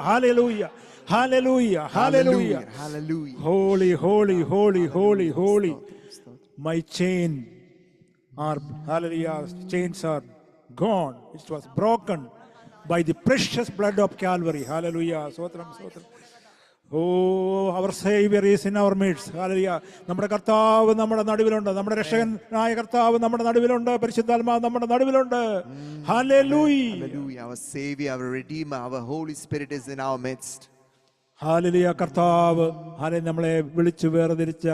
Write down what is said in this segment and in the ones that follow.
Hallelujah. Hallelujah. Hallelujah. Hallelujah. Holy, holy, holy, holy, holy. My chain are, hallelujah, chains are gone. It was broken by the precious blood of Calvary. Hallelujah. Sotram, sotram. Oh, our Savior is in our midst. Hallelujah. നമ്മുടെ കർത്താവ് നമ്മുടെ നടുവിലുണ്ട്. നമ്മുടെ രക്ഷകനായ കർത്താവ് നമ്മുടെ നടുവിലുണ്ട്. പരിശുദ്ധാത്മാവ് നമ്മുടെ നടുവിലുണ്ട്. Hallelujah. Hallelujah. Our Savior, our Redeemer, our Holy Spirit is in our midst. Hallelujah. കർത്താവ് നമ്മളെ വിളിച്ചു വേർതിരിച്ച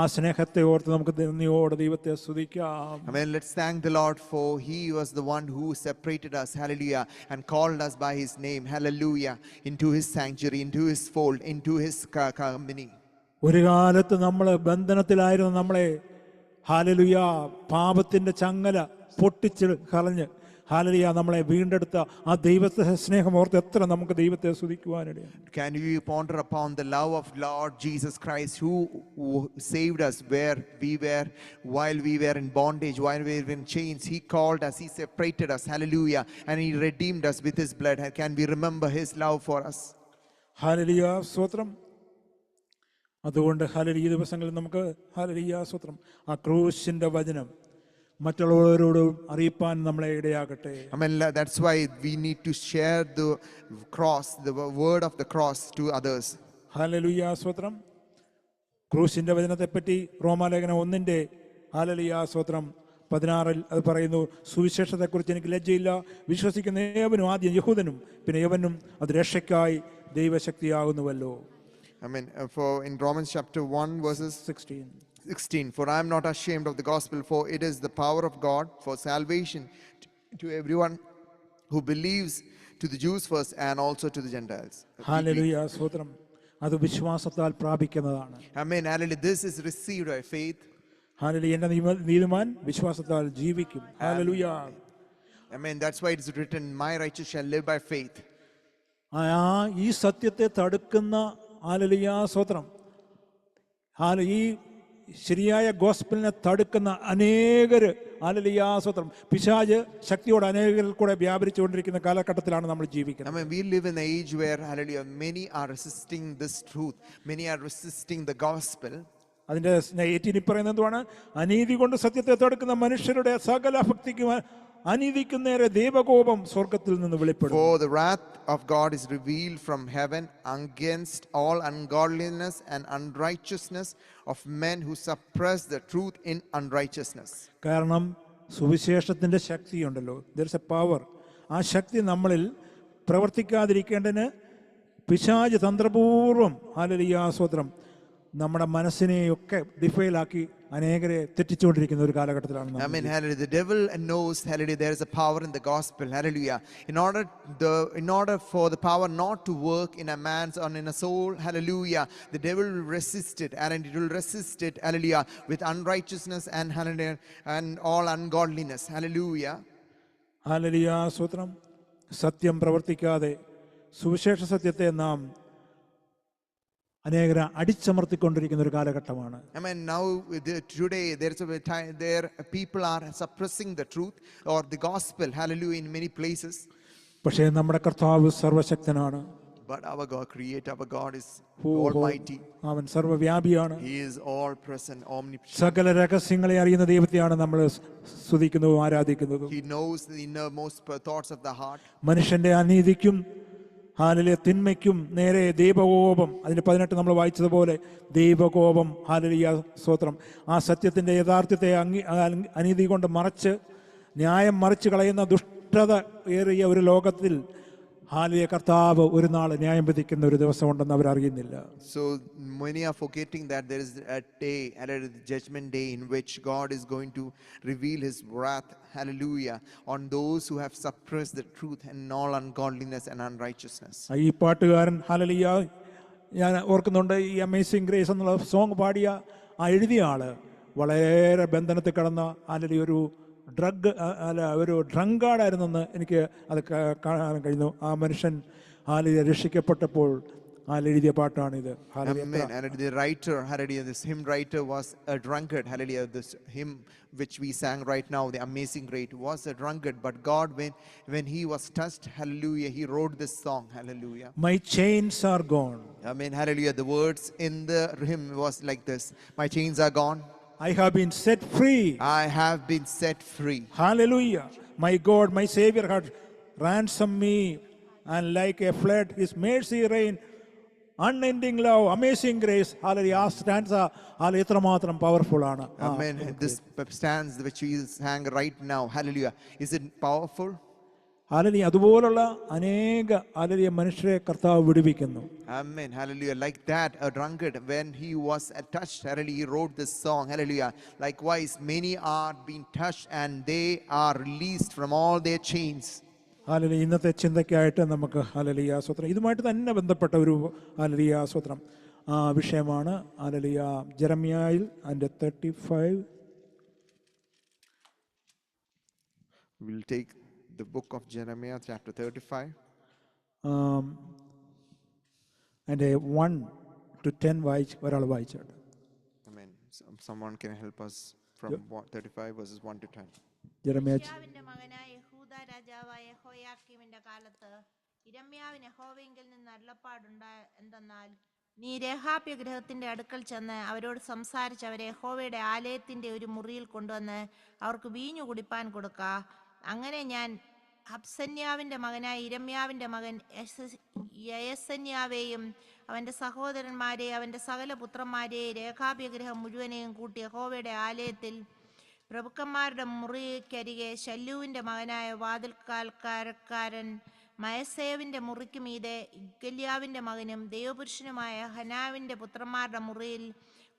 ആ സ്നേഹത്തെ ഓർത്ത് നമുക്ക് നന്ദിയോടെ ദൈവത്തെ സ്തുതിക്കാം. Amen. Let's thank the Lord for He was the one who separated us, hallelujah, and called us by His name, hallelujah, into His sanctuary, into His fold, into His company. ഒരു കാലത്ത് നമ്മൾ ബന്ധനത്തിലായിരുന്നു. നമ്മളെ ഹല്ലേലൂയ പാപത്തിന്റെ ചങ്ങല പൊട്ടിച്ച് കളഞ്ഞ് hallelujah നമ്മളെ വീണ്ടെടുത്ത ആ ദൈവത്തെ സ്നേഹം ഓർത്ത് എത്ര നമുക്ക് ദൈവത്തെ സ്തുതിക്കുവാനിടയാണ്. Can you ponder upon the love of Lord Jesus Christ who saved us where we were, while we were in bondage, while we were in chains. He called us, He separated us, hallelujah, and He redeemed us with His blood. Can we remember His love for us? Hallelujah സ്തോത്രം. അതുകൊണ്ട് hallelujah ഈ ദിവസങ്ങളിൽ നമുക്ക് hallelujah സ്തോത്രം ആ ക്രൂശിന്റെ വചനം മറ്റുള്ളവരോടും അറിയിപ്പാൻ നമ്മളെ ഇടയാകട്ടെ. Amen. That's why we need to share the cross, the word of the cross to others. Hallelujah സ്തോത്രം. ക്രൂശിന്റെ വചനത്തെപ്പറ്റി റോമാലേഖനം 1 ഹല്ലേലൂയ സ്തോത്രം 16 അത് പറയുന്നു, സുവിശേഷത്തെക്കുറിച്ച് എനിക്ക് ലജ്ജയില്ല, വിശ്വസിക്കുന്ന ഏവനും, ആദ്യം യഹൂദനും പിന്നെ യവനും അത് രക്ഷയ്ക്കായി ദൈവശക്തിയാകുന്നുവല്ലോ. Amen. For in Romans chapter 1 verses 16, for I am not ashamed of the gospel, for it is the power of God for salvation to everyone who believes, to the Jews first and also to the Gentiles. Hallelujah. Sotram. അത് വിശ്വാസത്താൽ പ്രാപിക്കുന്നതാണ്. Amen. Hallelujah. This is received by faith. Hallelujah. എൻ്റെ നീതിമാൻ വിശ്വാസത്താൽ ജീവിക്കും. Hallelujah. Amen. That's why it is written, my righteous shall live by faith. ഈ സത്യത്തെ തടുക്കുന്ന hallelujah സ്തോത്രം. ഈ ശരിയായ ഗോസ്പലിനെ തടുക്കുന്ന അനേകർ ഹല്ലേലൂയ സ്തോത്രം പിശാച് ശക്തിയോടെ അനേകരിൽ കൂടെ വ്യാപരിച്ചുകൊണ്ടിരിക്കുന്ന കാലഘട്ടത്തിലാണ് നമ്മൾ ജീവിക്കുന്നത്. I mean, we live in an age where hallelujah many are resisting this truth, many are resisting the gospel. അതിന്റെ 18 പറയുന്നത് എന്താണ്? അനീതി കൊണ്ട് സത്യത്തെ തടുക്കുന്ന മനുഷ്യരുടെ സകല ഭക്തിക്കും അനീതിക്ക് നേരെ ദൈവകോപം സ്വർഗ്ഗത്തിൽ നിന്ന് വെളിപ്പെടും. For the wrath of God is revealed from heaven against all ungodliness and unrighteousness of men who suppress the truth in unrighteousness. കാരണം സുവിശേഷത്തിന്റെ ശക്തിയുണ്ടല്ലോ, there is a power. ആ ശക്തി നമ്മളിൽ പ്രവർത്തിക്കാതിരിക്കേണ്ടതിന് പിശാച് തന്ത്രപൂർവം ഹല്ലേലൂയ സ്തോത്രം നമ്മുടെ മനസ്സിനെയൊക്കെ ഡിഫൈലാക്കി അനേകരെ തെറ്റിച്ചുകൊണ്ടിരിക്കുന്ന ഒരു കാലഘട്ടത്തിലാണ്. Amen. Hallelujah. The devil knows, hallelujah, there is a power in the gospel. Hallelujah. In order for the power not to work in a man's or in a soul, hallelujah, the devil will resist it, and it will resist it, hallelujah, with unrighteousness and hallelujah and all ungodliness. Hallelujah. Hallelujah സ്തോത്രം. സത്യം പ്രവർത്തിക്കാതെ സുവിശേഷ സത്യത്തെ നാം അനേകരെ അടിച്ചമർത്തിക്കൊണ്ടിരിക്കുന്ന ഒരു കാലഘട്ടമാണ്. I mean, now today there's a time there people are suppressing the truth or the gospel, hallelujah, in many places. പക്ഷേ നമ്മുടെ കർത്താവ് സർവശക്തനാണ്. But our God, creator, our God is almighty. അവൻ സർവ്വവ്യാപിയാണ്. He is all present, omnipresent. സകല രഹസ്യങ്ങളെ അറിയുന്ന ദൈവത്തെയാണ് നമ്മൾ സ്തുതിക്കുന്നതും ആരാധിക്കുന്നതും. He knows the innermost thoughts of the heart. മനുഷ്യന്റെ അനീതിക്കും hallelujah തിന്മയ്ക്കും നേരെ ദൈവകോപം, അതിന് 18 നമ്മൾ വായിച്ചതുപോലെ ദൈവകോപം ഹല്ലേലൂയ സ്തോത്രം. ആ സത്യത്തിന്റെ യഥാർത്ഥത്തെ അനീതി കൊണ്ട് മറച്ച് ന്യായം മറിച്ച് കളയുന്ന ദുഷ്ടത ഏറിയ ഒരു ലോകത്തിൽ ഹല്ലേലൂയ കർത്താവ് ഒരു നാൾ ന്യായം വിധിക്കുന്ന ഒരു ദിവസം ഉണ്ടെന്ന് അവർ അറിയുന്നില്ല. So many are forgetting that there is a day, a judgment day, in which God is going to reveal His wrath, hallelujah, on those who have suppressed the truth and all ungodliness and unrighteousness. ഈ പാട്ടുകാരൻ hallelujah, ഞാൻ ഓർക്കുന്നുണ്ട്, ഈ amazing grace എന്നുള്ള song പാടിയ എഴുതിയ ആള് വളരെ ബന്ധനത്തിൽ കടന്ന ഹല്ലേലൂയ ഒരു ഡ്രങ്കാർഡായിരുന്നെന്ന് എനിക്ക് അത് കാണാൻ കഴിഞ്ഞു. ആ മനുഷ്യൻ ഹല്ലേലൂയ രക്ഷിക്കപ്പെട്ടപ്പോൾ എഴുതിയ പാട്ടാണിത്. Amen. And the writer, hallelujah, this hymn writer was a drunkard. Hallelujah. This hymn which we sang right now, the Amazing Grace, was a drunkard. But God, when he was touched, hallelujah, he wrote this song. Hallelujah. My chains are gone. Amen. Hallelujah. The words in the hymn was like this: my chains are gone. I have been set free. I have been set free. Hallelujah. My God, my Savior had ransomed me, and like a flood, His mercy rain, unending love, amazing grace. Hallelujah. ആ stanza എത്രമാത്രം powerful ആണ്. Amen. This stanza which we sang right now, hallelujah, is it powerful? Hallelujah. അതുപോലുള്ള അനേക hallelujah മനുഷ്യരെ കർത്താവ് വിടുവിക്കുന്നു. Amen. Hallelujah. Like that, a drunkard, when he was touched, hallelujah, he wrote this song. Hallelujah. Likewise, many are being touched and they are released from all their chains. Hallelujah. ഇന്നത്തെ ചിന്തയ്ക്കായിട്ട് നമുക്ക് hallelujah സ്തോത്രം ഇതുമായിട്ട് തന്നെ ബന്ധപ്പെട്ട ഒരു hallelujah സ്തോത്രം വിഷയമാണ്. Hallelujah ജെറമ്യായിൽ അതിൻ്റെ 35. We'll take the book of Jeremiah, chapter 35. അതിൻ്റെ 1 to 10 ഒരാൾ വായിച്ചാണ്. Amen. Someone can help us from 35 verses 1 to 10. Jeremiah മകനായ യഹൂദ രാജാവായ യെഹോയാക്കീമിന്റെ കാലത്ത് യിരെമ്യാവിന് യഹോവയിങ്കൽ നിന്ന് അരുളപ്പാടുണ്ടായ എന്തെന്നാൽ, നീ രേഹാബ്യ ഗൃഹത്തിന്റെ അടുക്കൽ ചെന്ന് അവരോട് സംസാരിച്ച് അവരെ യഹോവയുടെ ആലയത്തിന്റെ ഒരു മുറിയിൽ കൊണ്ടുവന്ന് അവർക്ക് വീഞ്ഞു കുടിപ്പാൻ കൊടുക്ക. അങ്ങനെ ഞാൻ ഹബ്സന്യാവിന്റെ മകനായ യിരെമ്യാവിന്റെ മകൻ യയസന്യാവേയും അവന്റെ സഹോദരന്മാരെയും അവന്റെ സകല പുത്രന്മാരെയും രേഖാബ്യഗൃഹം മുഴുവനെയും കൂട്ടി യഹോവയുടെ ആലയത്തിൽ പ്രഭുക്കന്മാരുടെ മുറിക്കരികെ ശല്ലൂവിന്റെ മകനായ വാതിൽക്കാൽക്കാരൻ മയസേവിന്റെ മുറിക്ക് മീതെ ഇഗ്ഗല്യാവിന്റെ മകനും ദൈവപുരുഷനുമായ ഹനാവിന്റെ പുത്രന്മാരുടെ മുറിയിൽ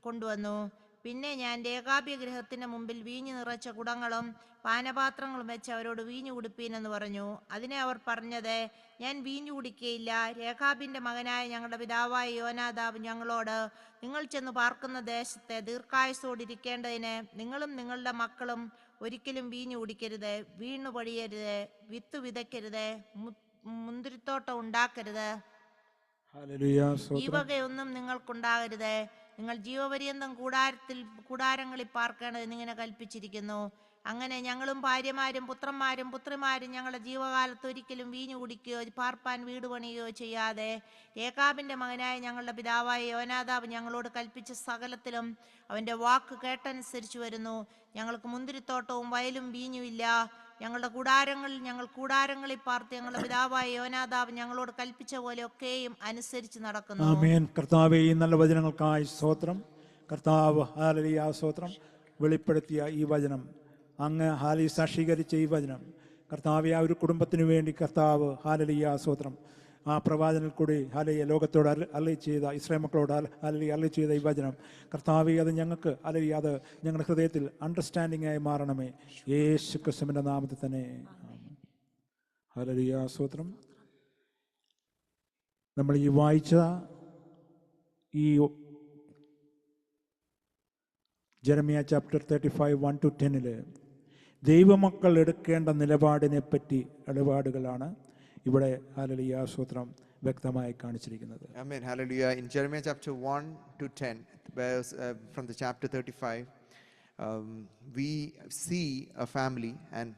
കൊണ്ടുവന്നു. പിന്നെ ഞാൻ രേഖാബ്യഗൃഹത്തിന്റെ മുമ്പിൽ വീഞ്ഞു നിറച്ച കുടങ്ങളും പാനപാത്രങ്ങളും വെച്ച് അവരോട് വീഞ്ഞു കുടിപ്പീനെന്ന് പറഞ്ഞു. അതിനെ അവർ പറഞ്ഞത്, ഞാൻ വീഞ്ഞു കുടിക്കുകയില്ല. രേഖാബിന്റെ മകനായ ഞങ്ങളുടെ പിതാവായ യോനാദാബ് ഞങ്ങളോട്, നിങ്ങൾ ചെന്ന് പാർക്കുന്ന ദേശത്തെ ദീർഘായുസോടിരിക്കേണ്ടതിന് നിങ്ങളും നിങ്ങളുടെ മക്കളും ഒരിക്കലും വീഞ്ഞു കുടിക്കരുത്, വീണു പഴിയരുത്, വിത്ത് വിതയ്ക്കരുത്, മുന്തിരിത്തോട്ടം ഉണ്ടാക്കരുത്, ഈ വകയൊന്നും നിങ്ങൾക്കുണ്ടാകരുത്. നിങ്ങൾ ജീവപര്യന്തം കൂടാരങ്ങളിൽ പാർക്കേണ്ടത് എന്നിങ്ങനെ കൽപ്പിച്ചിരിക്കുന്നു. അങ്ങനെ ഞങ്ങളും ഭാര്യമാരും പുത്രന്മാരും പുത്രിമാരും ഞങ്ങളുടെ ജീവകാലത്ത് ഒരിക്കലും വീഞ്ഞു കുടിക്കുകയോ പാർപ്പാൻ വീട് പണിയുകയോ ചെയ്യാതെ രേഖാബിന്റെ മകനായ ഞങ്ങളുടെ പിതാവായ യോനാദാബ് ഞങ്ങളോട് കൽപ്പിച്ച സകലത്തിലും അവന്റെ വാക്ക് കേട്ടനുസരിച്ചു വരുന്നു. ഞങ്ങൾക്ക് മുന്തിരിത്തോട്ടവും വയലും വീഞ്ഞുമില്ല. ഞങ്ങൾ കൂടാരങ്ങളിൽ പാർത്ത് ഞങ്ങളുടെ പിതാവായ യോനാദാബ് ഞങ്ങളോട് കൽപ്പിച്ച പോലെ ഒക്കെയും അനുസരിച്ച് നടക്കുന്നു. ആമേൻ. കർത്താവേ, ഈ നല്ല വചനങ്ങൾക്കായി സ്തോത്രം. കർത്താവ് ഹല്ലേലൂയ സ്തോത്രം വെളിപ്പെടുത്തിയ ഈ വചനം, അങ്ങ് ഹാലി സാക്ഷീകരിച്ച ഈ വചനം, കർത്താവെ ആ ഒരു കുടുംബത്തിന് വേണ്ടി കർത്താവ് ഹല്ലേലൂയ സ്തോത്രം ആ പ്രവാചകനിൽ കൂടി ഹല്ലേലൂയ ലോകത്തോട് അരുളി ചെയ്ത ഇസ്രായേൽ മക്കളോട് ഹല്ലേലൂയ അരുളി ചെയ്ത ഈ വചനം, കർത്താവെ അത് ഞങ്ങൾക്ക് ഹല്ലേലൂയ അത് ഞങ്ങളുടെ ഹൃദയത്തിൽ അണ്ടർസ്റ്റാൻഡിംഗ് ആയി മാറണമേ. യേശു ക്രിസ്തുവിന്റെ നാമത്തിൽ തന്നെ. ഹല്ലേലൂയ സ്തോത്രം. നമ്മൾ ഈ വായിച്ച ഈ ജെറമ്യ ചാപ്റ്റർ 35 1 to 10 ദൈവമക്കൾ എടുക്കേണ്ട നിലപാടുകളാണ് ഇവിടെ ഹല്ലേലൂയ സ്തോത്രം വ്യക്തമായി കാണിച്ചിരിക്കുന്നത്. Amen. Hallelujah. In Jeremiah chapter 1 to 10, verse, from the chapter 35, we see a family, and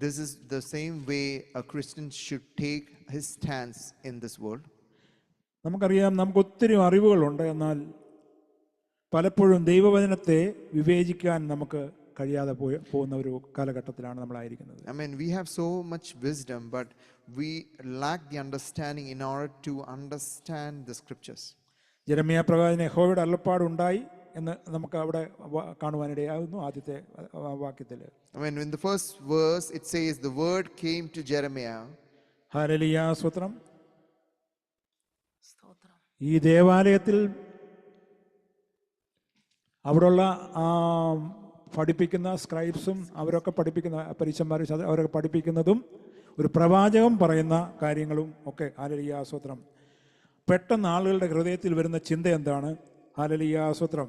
this is the same way a Christian should take his stance in this world. നമുക്കറിയാം, നമുക്ക് ഒത്തിരി അറിവുകളുണ്ട്, എന്നാൽ പലപ്പോഴും ദൈവവചനത്തെ വിവേചിക്കാൻ നമുക്ക് കഴിയാതെ പോകുന്ന ഒരു കാലഘട്ടത്തിലാണ് നമ്മളായിരിക്കുന്നത്. I mean, we have so much wisdom, but we lack the understanding in order to understand the scriptures. Jeremiah പ്രവാചകന് യഹോവയുടെ അരുളപ്പാടുണ്ടായി എന്ന് നമുക്ക് അവിടെ കാണുവാനിടയാകുന്നു. ആദ്യത്തെ വാക്യത്തിൽ I mean, in the first verse it says the word came to Jeremiah. Hallelujah സ്തോത്രം. ഈ ദേവാലയത്തിൽ അവിടെയുള്ള പഠിപ്പിക്കുന്ന സ്ക്രൈബ്സും അവരൊക്കെ പഠിപ്പിക്കുന്ന പരീക്ഷന്മാരും അവരൊക്കെ പഠിപ്പിക്കുന്നതും ഒരു പ്രവാചകൻ പറയുന്ന കാര്യങ്ങളും ഒക്കെ ഹല്ലേലൂയ സ്തോത്രം. പെട്ടെന്ന് ആളുകളുടെ ഹൃദയത്തിൽ വരുന്ന ചിന്ത എന്താണ്? ഹല്ലേലൂയ സ്തോത്രം.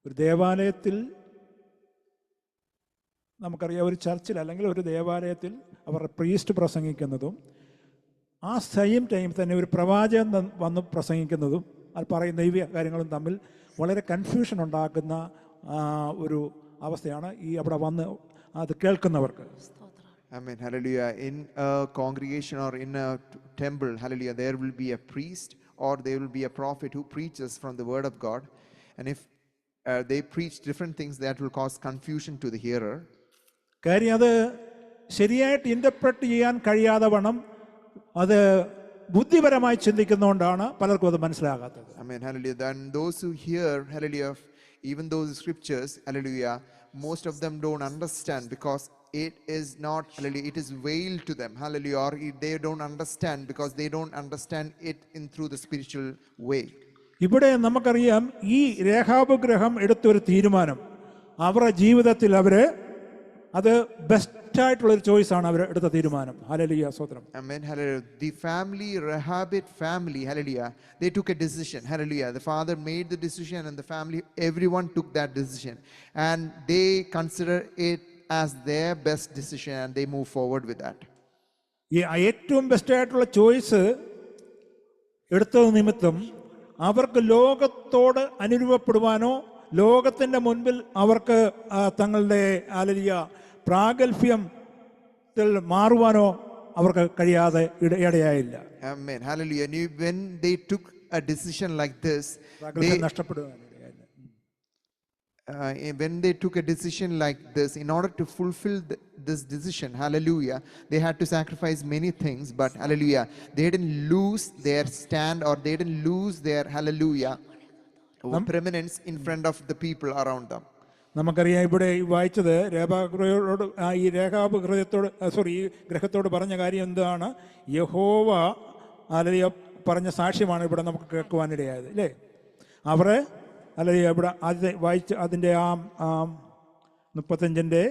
ഒരു ദേവാലയത്തിൽ നമുക്കറിയാം, ഒരു ചർച്ചിൽ അല്ലെങ്കിൽ ഒരു ദേവാലയത്തിൽ അവരുടെ പ്രീസ്റ്റ് പ്രസംഗിക്കുന്നതും ആ സെയിം ടൈം തന്നെ ഒരു പ്രവാചകൻ വന്ന് പ്രസംഗിക്കുന്നതും അത് പറയുന്ന ഈ കാര്യങ്ങളും തമ്മിൽ വളരെ കൺഫ്യൂഷൻ ഉണ്ടാക്കുന്ന ഒരു അവസ്ഥയാണ് ഈ അവിടെ വന്ന് അത് കേൾക്കുന്നവർക്ക്. Amen. Hallelujah. In a congregation or in a temple, hallelujah, there will be a priest or there will be a prophet who preaches from the word of God. And if they preach different things, that will cause confusion to the hearer. കാര്യം അത് ശരിയായിട്ട് interpret ചെയ്യാൻ കഴിയാതെ വണ്ണം അത് ബുദ്ധിപരമായി ചിന്തിക്കുന്നതുകൊണ്ടാണ് പലർക്കും അത് മനസ്സിലാകാത്തത്. Amen. Hallelujah. Then those who hear, hallelujah, even those scriptures, hallelujah, most of them don't understand because it is not, hallelujah, it is veiled to them, hallelujah, or they don't understand because they don't understand it in through the spiritual way. ഇവിടെ നമുക്കറിയാം ഈ രേഖാബ് ഗൃഹം എടുത്തൊരു തീരുമാനം അവരുടെ ജീവിതത്തിൽ അവര് അത് ബെസ്റ്റായിട്ടുള്ളൊരു ചോയ്സാണ് അവർ എടുത്ത തീരുമാനം. ഹല്ലേലൂയ, സ്തോത്രം. Amen. Hallelujah. The family, Rehabit family, hallelujah, they took a decision. Hallelujah. The father made the decision and the family, everyone took that decision. And they consider it as their best decision and they move forward with that. ഈ ഏറ്റവും ബെസ്റ്റായിട്ടുള്ള choice എടുത്തത് നിമിത്തം അവർക്ക് ലോകത്തോട് അനുരൂപപ്പെടുവാനോ ലോകത്തിൻ്റെ മുൻപിൽ അവർക്ക് തങ്ങളുടെ ഹല്ലേലൂയ പ്രാഗൽഭ്യത്തിൽ മാറുവാനോ അവർക്ക് കഴിയാതെ ഇടയായില്ല. Amen. Hallelujah. And when they took a decision like this, when they took a decision like this, in order to fulfill this decision, hallelujah, they had to sacrifice many things, but hallelujah, they didn't lose their stand or they didn't lose their, hallelujah, preeminence in front of the people around them. നമുക്കറിയാം ഇവിടെ വായിച്ചത് രേഖാബ് ഈ രേഖാബ് ഈ ഗ്രഹത്തോട് പറഞ്ഞ കാര്യം എന്താണ്? യഹോവ hallelujah പറഞ്ഞ സാക്ഷ്യമാണ് ഇവിടെ നമുക്ക് കേൾക്കുവാനിടയായത്, അല്ലേ? അവരെ ഹല്ലേലൂയ ഇവിടെ ആദ്യത്തെ വായിച്ച് അതിൻ്റെ 35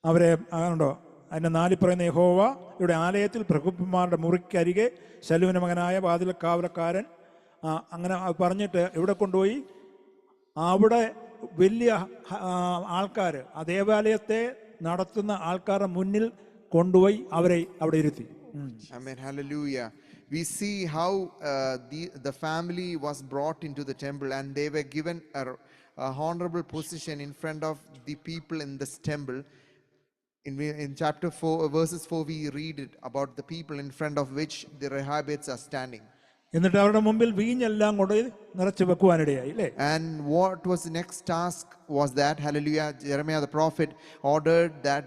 അവരെ ഉണ്ടോ അതിൻ്റെ 4 പറയുന്ന യഹോവ ഇവിടെ ആലയത്തിൽ പ്രഭുക്കന്മാരുടെ മുറിക്കരികെ ശലൂമിന്റെ മകനായ വാതിൽ കാവലക്കാരൻ അങ്ങനെ പറഞ്ഞിട്ട് ഇവിടെ കൊണ്ടുപോയി അവിടെ വലിയ ആൾക്കാർ ആ ദേവാലയത്തെ നടത്തുന്ന ആൾക്കാരുടെ മുന്നിൽ കൊണ്ടുപോയി അവരെ അവിടെ ഇരുത്തി. Amen. Hallelujah. We see how the family was brought into the temple and they were given a honorable position in front of the people in this temple. In chapter 4, verses 4, we read it about the people in front of which the Rehabites are standing. എന്നിട്ട് അവരുടെ മുമ്പിൽ വീഞ്ഞെല്ലാം കൊണ്ട് നിറച്ചു വെക്കുവാനിടയായി, അല്ലേ? And what was the next task was that, hallelujah, Jeremiah the prophet ordered that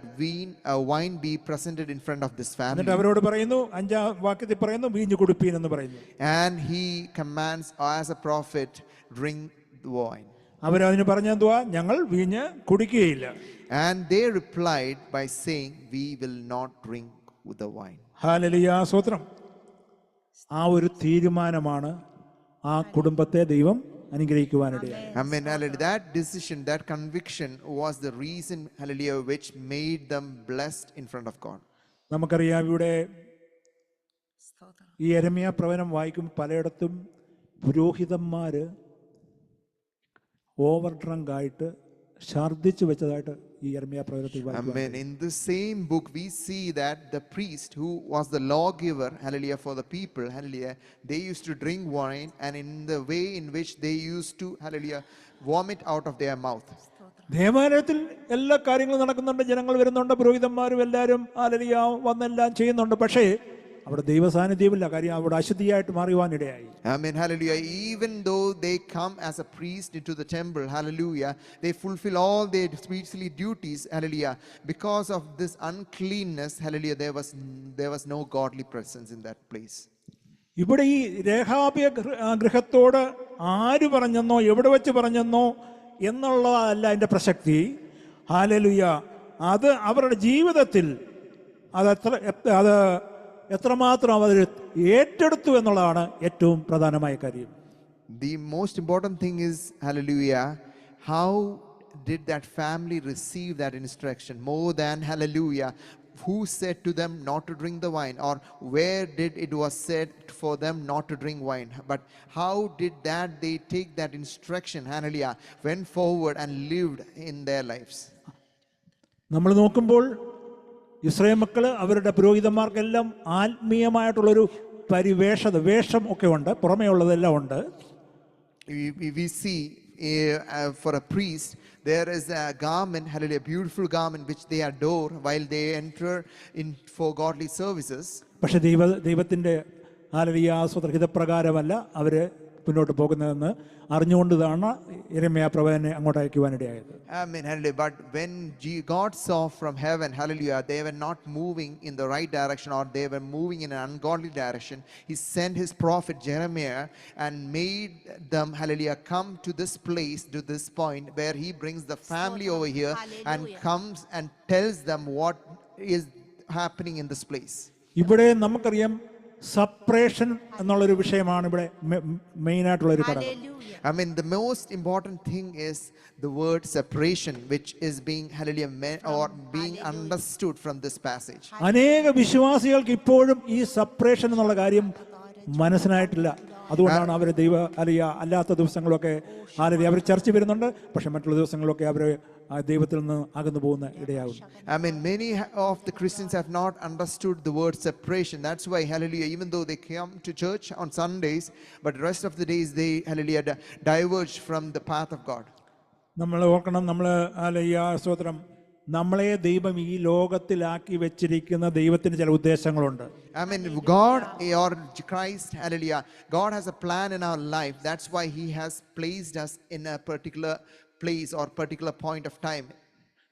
wine be presented in front of this family. എന്നിട്ട് അവരോട് പറയുന്നു, 5-ാം വാക്യത്തിൽ പറയുന്നു, വീഞ്ഞു കുടിപ്പീൻ എന്ന് പറയുന്നു. And he commands as a prophet, drink the wine. അവരതിന് പറഞ്ഞെന്തുവാ? ഞങ്ങൾ വീഞ്ഞ് കുടിക്കുകയില്ല. And they replied by saying, we will not drink the wine. Hallelujah, സ്തോത്രം. ആ ഒരു തീരുമാനമാണ് ആ കുടുംബത്തെ ദൈവം അനുഗ്രഹിക്കുവാനിടയായി. Amen. Hallelujah. That decision, that conviction was the reason, hallelujah, which made them blessed in front of God. നമുക്കറിയാം ഇവിടെ ഈ യെരമ്യാ പ്രവചനം വായിക്കും പലയിടത്തും പുരോഹിതന്മാര് ഓവർ ഡ്രങ്ക് ആയിട്ട് ഛർദ്ദിച്ചു വെച്ചതായിട്ട് ഈ യെരമ്യാ പ്രവചനത്തിൽ വായിക്കും. Amen. In the same book we see that the priest who was the lawgiver, hallelujah, for the people, hallelujah, they used to drink wine and in the way in which they used to, hallelujah, vomit out of their mouth. ദേവാലയത്തിൽ എല്ലാ കാര്യങ്ങളും നടക്കുന്നുണ്ട്, ജനങ്ങൾ വരുന്നുണ്ട്, പുരോഹിതന്മാരും എല്ലാവരും hallelujah വന്നെല്ലാം ചെയ്യുന്നുണ്ട്. പക്ഷേ അവിടെ ദൈവസാന്നിധ്യമില്ല, കാര്യം അവിടെ അശുദ്ധിയായിട്ട് മാറുവാനിടയായി. Amen. Hallelujah. Even though they come as a priest into the temple, hallelujah, they fulfill all their priestly duties, hallelujah. Because of this uncleanness, hallelujah, there was no godly presence in that place. ഇവിടെ ഈ രേഖാബ് ഗൃഹത്തോട് ആര് പറഞ്ഞെന്നോ എവിടെ വെച്ച് പറഞ്ഞെന്നോ എന്നുള്ളതല്ല അതിൻ്റെ പ്രസക്തി. Hallelujah. അത് അവരുടെ ജീവിതത്തിൽ അത് എത്രമാത്രം അവർ ഏറ്റെടുത്തു എന്നുള്ളതാണ് ഏറ്റവും പ്രധാനമായ കാര്യം. The most important thing is, hallelujah, how did that family receive that instruction? More than, hallelujah, who said to them not to drink the wine, or where did it was said for them not to drink wine, but how did that they take that instruction, hallelujah, went forward and lived in their lives. നമ്മൾ നോക്കുമ്പോൾ Israel മക്കള് അവരുടെ പുരോഹിതന്മാർക്കെല്ലാം ആത്മീയമായിട്ടുള്ളൊരു വേഷം ഒക്കെ ഉണ്ട്, പുറമേ ഉള്ളതെല്ലാം ഉണ്ട്. We see for a priest there is a garment, hallelujah, beautiful garment which they adore while they enter in for godly services. പക്ഷെ ദൈവത്തിന്റെ ഹിതപ്രകാരമല്ല അവര് മുന്നോട്ട് പോകുന്നതെന്ന് അറിഞ്ഞുകൊണ്ടാണ് യിരെമ്യാ പ്രവാചകനെ അങ്ങോട്ട് അയക്കുവാനിടയായത്. Amen, hallelujah. But when God saw from heaven, hallelujah, they were not moving in the right direction, or they were moving in an ungodly direction, he sent his prophet Jeremiah and made them, hallelujah, come to this place, to this point where he brings the family over here and comes and tells them what is happening in this place. ഇവിടെ നമുക്കറിയാം separation എന്നുള്ളൊരു വിഷയമാണ് ഇവിടെ main ആയിട്ടുള്ളൊരു ഘടകം. I mean, the most important thing is the word separation, which is being, hallelujah, or being understood from this passage. അനേക വിശ്വാസികൾക്ക് ഇപ്പോഴും ഈ സെപ്പറേഷൻ എന്നുള്ള കാര്യം മനസ്സിലായിട്ടില്ല. അതുകൊണ്ടാണ് അവർ അല്ലാത്ത ദിവസങ്ങളൊക്കെ അവർ ചർച്ച വരുന്നുണ്ട്, പക്ഷെ മറ്റുള്ള ദിവസങ്ങളൊക്കെ അവർ ദൈവത്തിൽ നിന്ന് അകന്നു പോകുന്ന ഇടയാകുന്നു. I mean, many of the Christians have not understood the word separation. That's why, hallelujah, even though they come to church on Sundays, but the rest of the days they, hallelujah, diverge from the path of God. നമ്മൾ ഓർക്കണം, സ്തോത്രം, നമ്മളെ ദൈവം ഈ ലോകത്തിലാക്കി വെച്ചിരിക്കുന്ന ദൈവത്തിന് ചില ഉദ്ദേശങ്ങളുണ്ട്. I mean, God or Christ, hallelujah, God has a plan in our life. That's why he has placed us in a particular place or particular point of time.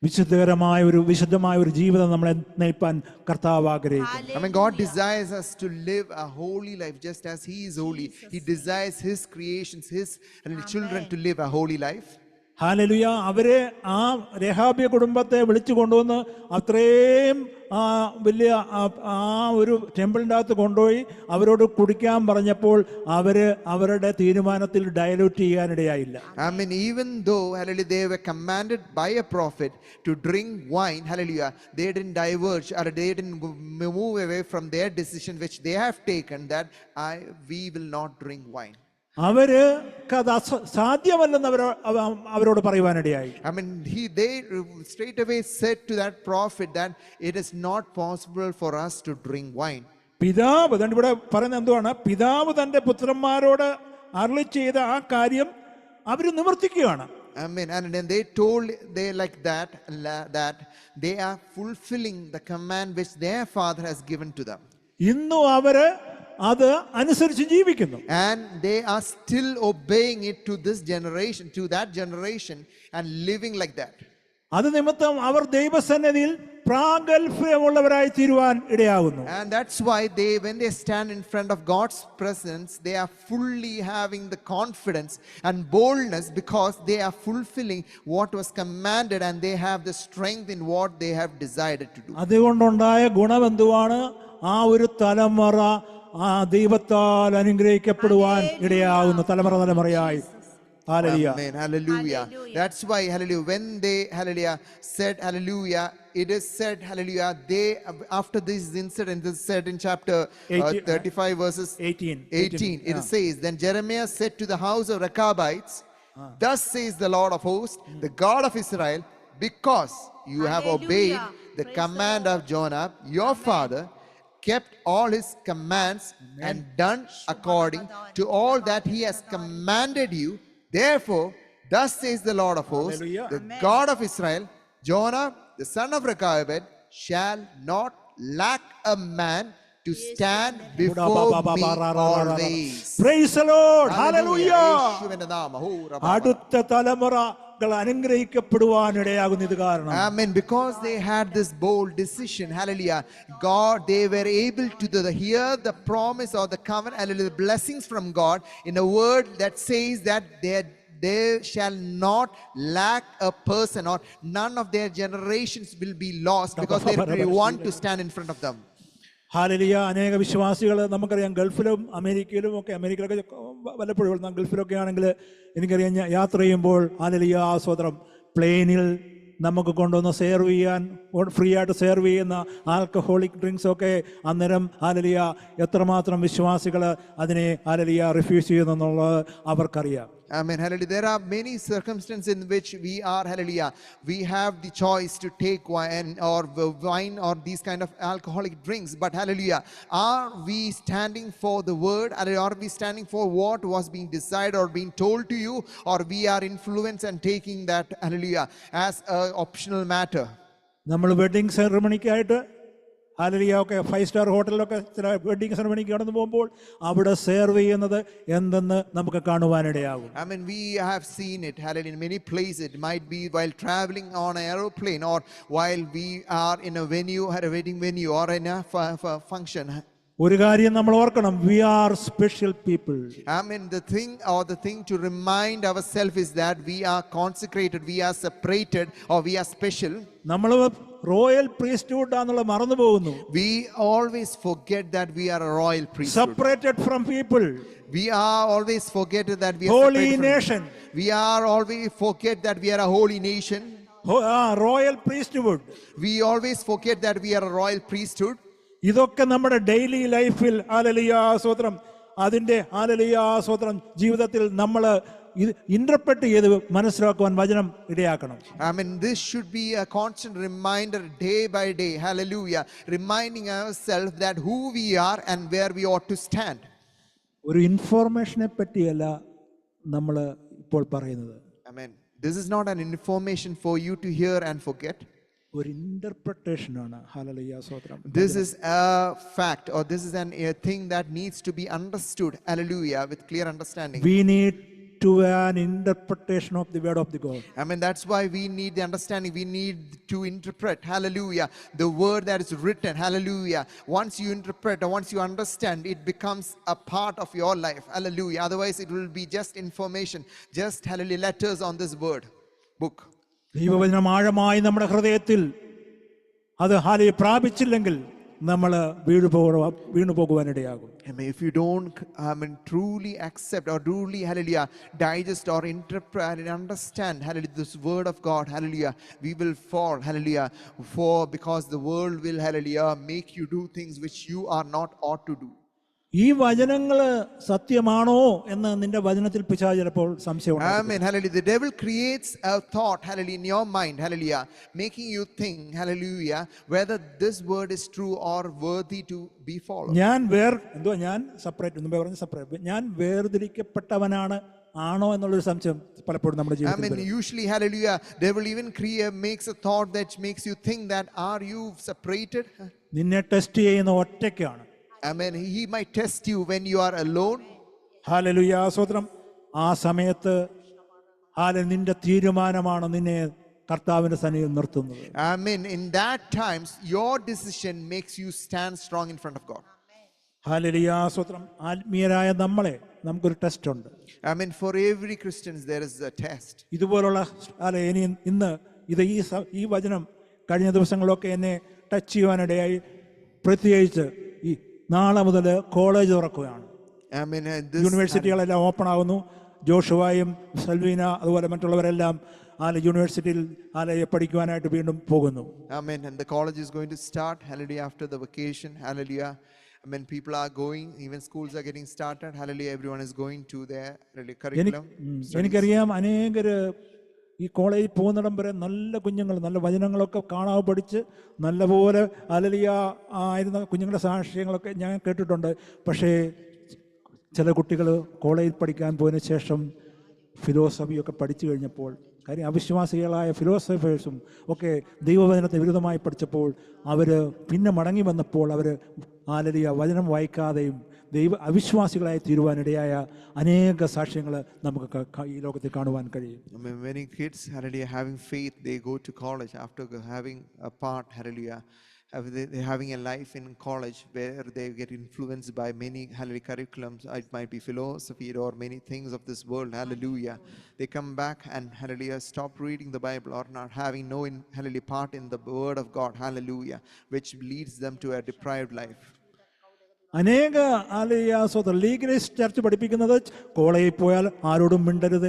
വിശുദ്ധമായ ഒരു ജീവിതം നമ്മളെ നയിപ്പാൻ കർത്താവ് ആഗ്രഹിക്കുന്നു. I mean, God desires us to live a holy life just as he is holy. He desires his creations, his children to live a holy life. Hallelujah. അവരെ ആ രഹാബ്യ കുടുംബത്തെ വിളിച്ചു കൊണ്ടുവന്ന് അത്രയും വലിയ ഒരു ടെമ്പിളിൻ്റെ അകത്ത് കൊണ്ടുപോയി അവരോട് കുടിക്കാൻ പറഞ്ഞപ്പോൾ അവരുടെ തീരുമാനത്തിൽ dilute ചെയ്യാനിടയായില്ല. I mean, even though, hallelujah, they were commanded by a prophet to drink wine, hallelujah, they didn't diverge or they didn't move away from their decision which they have taken, that we will not drink wine. അവർക്ക് സാധ്യമല്ലെന്ന് അവരോട് പറയുവാനിടയായി. I mean, they straight away said to that prophet that it is not possible for us to drink wine. പിതാവ് ഇവിടെ പറയുന്നത് എന്തുവാണ്? പിതാവ് തന്റെ പുത്രന്മാരോട് അരുളി ചെയ്ത ആ കാര്യം അവർ നിവർത്തിക്കുകയാണ്. I mean, and then they told like that they are fulfilling the command which their father has given to them. ഇന്നും അവര് അത് അനുസരിച്ച് ജീവിക്കുന്നു. And they are still obeying it to this generation, to that generation, and living like that. അത് നിമിത്തം അവർ ദൈവസന്നിധിയിൽ പ്രാഗൽഭ്യമുള്ളവരായി തീരുവാൻ ഇടയാകുന്നു. And that's why when they stand in front of God's presence, they are fully having the confidence and boldness because they are fulfilling what was commanded and they have the strength in what they have decided to do. അതുകൊണ്ടുണ്ടായ ഗുണം എന്തുവാണ്? ആ ഒരു തലമുറ ദൈവത്താൽ അനുഗ്രഹിക്കപ്പെടുവാൻ ഇടയാകുന്നു, തലമുറയായി. Hallelujah. Amen. Hallelujah. That's why, hallelujah, when they, hallelujah, said hallelujah, it is said, hallelujah, they, after this incident, this is said in chapter 35 verses 18, it says, then Jeremiah said to the house of Rechabites, thus says the Lord of hosts, the God of Israel, because you have obeyed the command of Jonah, your father, kept all his commands and done according to all that he has commanded you. Therefore, thus says the Lord of hosts, the God of Israel, Jonah, the son of Rechab, shall not lack a man to stand before me always. Praise the Lord. Hallelujah. അടുത്ത തലമുറ അനുഗ്രഹിക്കപ്പെടുവാനിടയാകുന്ന ഇത് കാരണം. Amen. Because they had this bold decision, hallelujah, God, they were able to hear the promise or the covenant, hallelujah, the blessings from God in a word that says that they shall not lack a person, or none of their generations will be lost because they want to stand in front of them. Hallelujah. അനേക വിശ്വാസികൾ നമുക്കറിയാം ഗൾഫിലും അമേരിക്കയിലും ഒക്കെ, അമേരിക്കയിലൊക്കെ വല്ലപ്പോഴും ഗൾഫിലൊക്കെ ആണെങ്കിൽ എനിക്കറിയാം യാത്ര ചെയ്യുമ്പോൾ ഹല്ലേലൂയ സ്വതന്ത്രം പ്ലെയിനിൽ നമുക്ക് കൊണ്ടുവന്ന് സെർവ് ചെയ്യാൻ, ഫ്രീ ആയിട്ട് സെർവ് ചെയ്യുന്ന ആൽക്കഹോളിക് ഡ്രിങ്ക്സ് ഒക്കെ അന്നേരം ഹല്ലേലൂയ എത്രമാത്രം വിശ്വാസികൾ അതിനെ ഹല്ലേലൂയ റിഫ്യൂസ് ചെയ്യുന്നു എന്നുള്ളത് അവർക്കറിയാം. Amen. Hallelujah. There are many circumstances in which we are, hallelujah, we have the choice to take wine or these kind of alcoholic drinks. But hallelujah, are we standing for the word? Are we standing for what was being decided or being told to you? Or we are influenced and taking that, hallelujah, as an optional matter? നമ്മൾ wedding സെറമണിക്കായിട്ട് ഹാലലിയ ഒക്കെ 5-സ്റ്റാർ ഹോട്ടലിലൊക്കെ ചില wedding സെറമണിക്ക് കടന്നു പോകുമ്പോൾ അവിടെ serve ചെയ്യുന്നത് എന്തെന്ന് നമുക്ക് കാണുവാനിടയാകും. I mean, we have seen it, hallelujah, in many places. It might be while traveling on an aeroplane or while we are in a venue, at a wedding venue or in a function. ഒരു കാര്യം നമ്മൾ ഓർക്കണം, we are special people. I mean, the thing to remind ourselves is that we are consecrated, we are separated, or we are special. നമ്മൾ royal priesthood ആണെന്നുള്ളത് മറന്നു പോകുന്നു. We always forget that we are a royal priesthood. Separated from people. We are always forget that we are Holy separated from- nation. We are always forget that we are a holy nation. Royal priesthood. We always forget that we are a royal priesthood. ഇതൊക്കെ നമ്മുടെ daily ലൈഫിൽ hallelujah സ്തോത്രം അതിൻ്റെ hallelujah സ്തോത്രം ജീവിതത്തിൽ നമ്മൾ ഇത് interpret ചെയ്ത് മനസ്സിലാക്കുവാൻ വചനം ഇടയാക്കണം. I mean, this should be a constant reminder day by day, hallelujah, reminding ourselves that who we are and where we ought to stand. ഒരു ഇൻഫോർമേഷനെ പറ്റിയല്ല നമ്മൾ ഇപ്പോൾ പറയുന്നത്. Amen. This is not an information for you to hear and forget. ഒരു ഇന്റർപ്രിട്ടേഷനാണ്. Hallelujah സ്തോത്രം. This is a fact, or this is a thing that needs to be understood, hallelujah, with clear understanding. We need to an interpretation of the word of the God. I mean, that's why we need the understanding. We need to interpret, hallelujah, the word that is written, hallelujah. Once you interpret or once you understand, it becomes a part of your life, hallelujah. Otherwise, it will be just information, just, hallelujah, letters on this word book. ദൈവവചനം ആഴമായി നമ്മുടെ ഹൃദയത്തിൽ അത് ഹാലയെ പ്രാപിച്ചില്ലെങ്കിൽ നമ്മൾ വീണു പോകുവാനിടയാകും. I mean, if you don't, truly accept or truly, hallelujah, digest or interpret and understand, hallelujah, this word of God, hallelujah, we will fall, hallelujah, because the world will, hallelujah, make you do things which you are not ought to do. ഈ വചനങ്ങൾ സത്യമാണോ എന്ന് നിന്റെ വചനത്തിൽ പിശാച് ചിലപ്പോൾ സംശയം. Amen. Hallelujah. The devil creates a thought, hallelujah, in your mind, hallelujah, making you think, hallelujah, whether this word is true or worthy to be followed. ഞാൻ സെപ്പറേറ്റ് ഞാൻ വേർതിരിക്കപ്പെട്ടവനാണ് ആണോ എന്നുള്ളൊരു സംശയം പലപ്പോഴും നമ്മുടെ ജീവിതത്തിൽ. I mean, usually, hallelujah, they will even makes a thought that makes you think that are you separated? നിന്നെ test ചെയ്യുന്ന ഒറ്റയ്ക്കാണ്. I mean, he might test you when you are alone. Hallelujah സ്തോത്രം. ആ സമയത്ത് നിന്റെ തീരുമാനമാണ് നിന്നെ കർത്താവിന്റെ സന്നിധിയിൽ നിർത്തുന്നത്. I mean, in that times your decision makes you stand strong in front of God. Hallelujah സ്തോത്രം. ആത്മീയരായ നമുക്കൊരു ടെസ്റ്റ് ഉണ്ട്. I mean, for every Christians there is a test. ഇതുപോലുള്ള ഇന്ന് ഈ വചനം കഴിഞ്ഞ ദിവസങ്ങളൊക്കെ എന്നെ ടച്ച് ചെയ്യുവാനിടയായി. പ്രത്യേകിച്ച് ഈ നാളെ മുതൽ കോളേജ് തുറക്കുകയാണ്. യൂണിവേഴ്സിറ്റികളെല്ലാം ഓപ്പൺ ആകുന്നു. ജോഷുവായും സെൽവീന അതുപോലെ മറ്റുള്ളവരെല്ലാം യൂണിവേഴ്സിറ്റിയിൽ പഠിക്കുവാനായിട്ട് വീണ്ടും പോകുന്നു. Amen. And the college is going to start, hallelujah, after the vacation, hallelujah. I mean, people are going, even schools are getting started, hallelujah, everyone is going to their curriculum. എനിക്കറിയാം അനേകര് ഈ കോളേജിൽ പോകുന്നിടം വരെ നല്ല കുഞ്ഞുങ്ങൾ നല്ല വചനങ്ങളൊക്കെ കാണാതെ പഠിച്ച് നല്ലപോലെ ഹല്ലേലൂയ ആയിരുന്ന കുഞ്ഞുങ്ങളുടെ സാക്ഷ്യങ്ങളൊക്കെ ഞാൻ കേട്ടിട്ടുണ്ട്. പക്ഷേ ചില കുട്ടികൾ കോളേജിൽ പഠിക്കാൻ പോയതിനു ശേഷം ഫിലോസഫിയൊക്കെ പഠിച്ചു കഴിഞ്ഞപ്പോൾ, കാര്യം അവിശ്വാസികളായ ഫിലോസഫേഴ്സും ഒക്കെ ദൈവവചനത്തിന് വിരുദ്ധമായി പഠിച്ചപ്പോൾ അവർ പിന്നെ മടങ്ങി വന്നപ്പോൾ അവർ ഹല്ലേലൂയ വചനം വായിക്കാതെയും അവിശ്വാസികളായി തീരുവാനിടയായ അനേക സാക്ഷ്യങ്ങൾ നമുക്ക് ഈ ലോകത്തിൽ കാണുവാൻ കഴിയും. Many kids, hallelujah, having faith, they go to college after having a part, hallelujah, they're having a life in college where they get influenced by many, hallelujah, curriculums. It might be philosophy or many things of this world, hallelujah. They come back and, hallelujah, stop reading the Bible or not having no, hallelujah, part in the word of God, hallelujah, which leads them to a deprived life. അനേക സ്വതന്ത്രം legalist church പഠിപ്പിക്കുന്നത് കോളേജിൽ പോയാൽ ആരോടും മിണ്ടരുത്,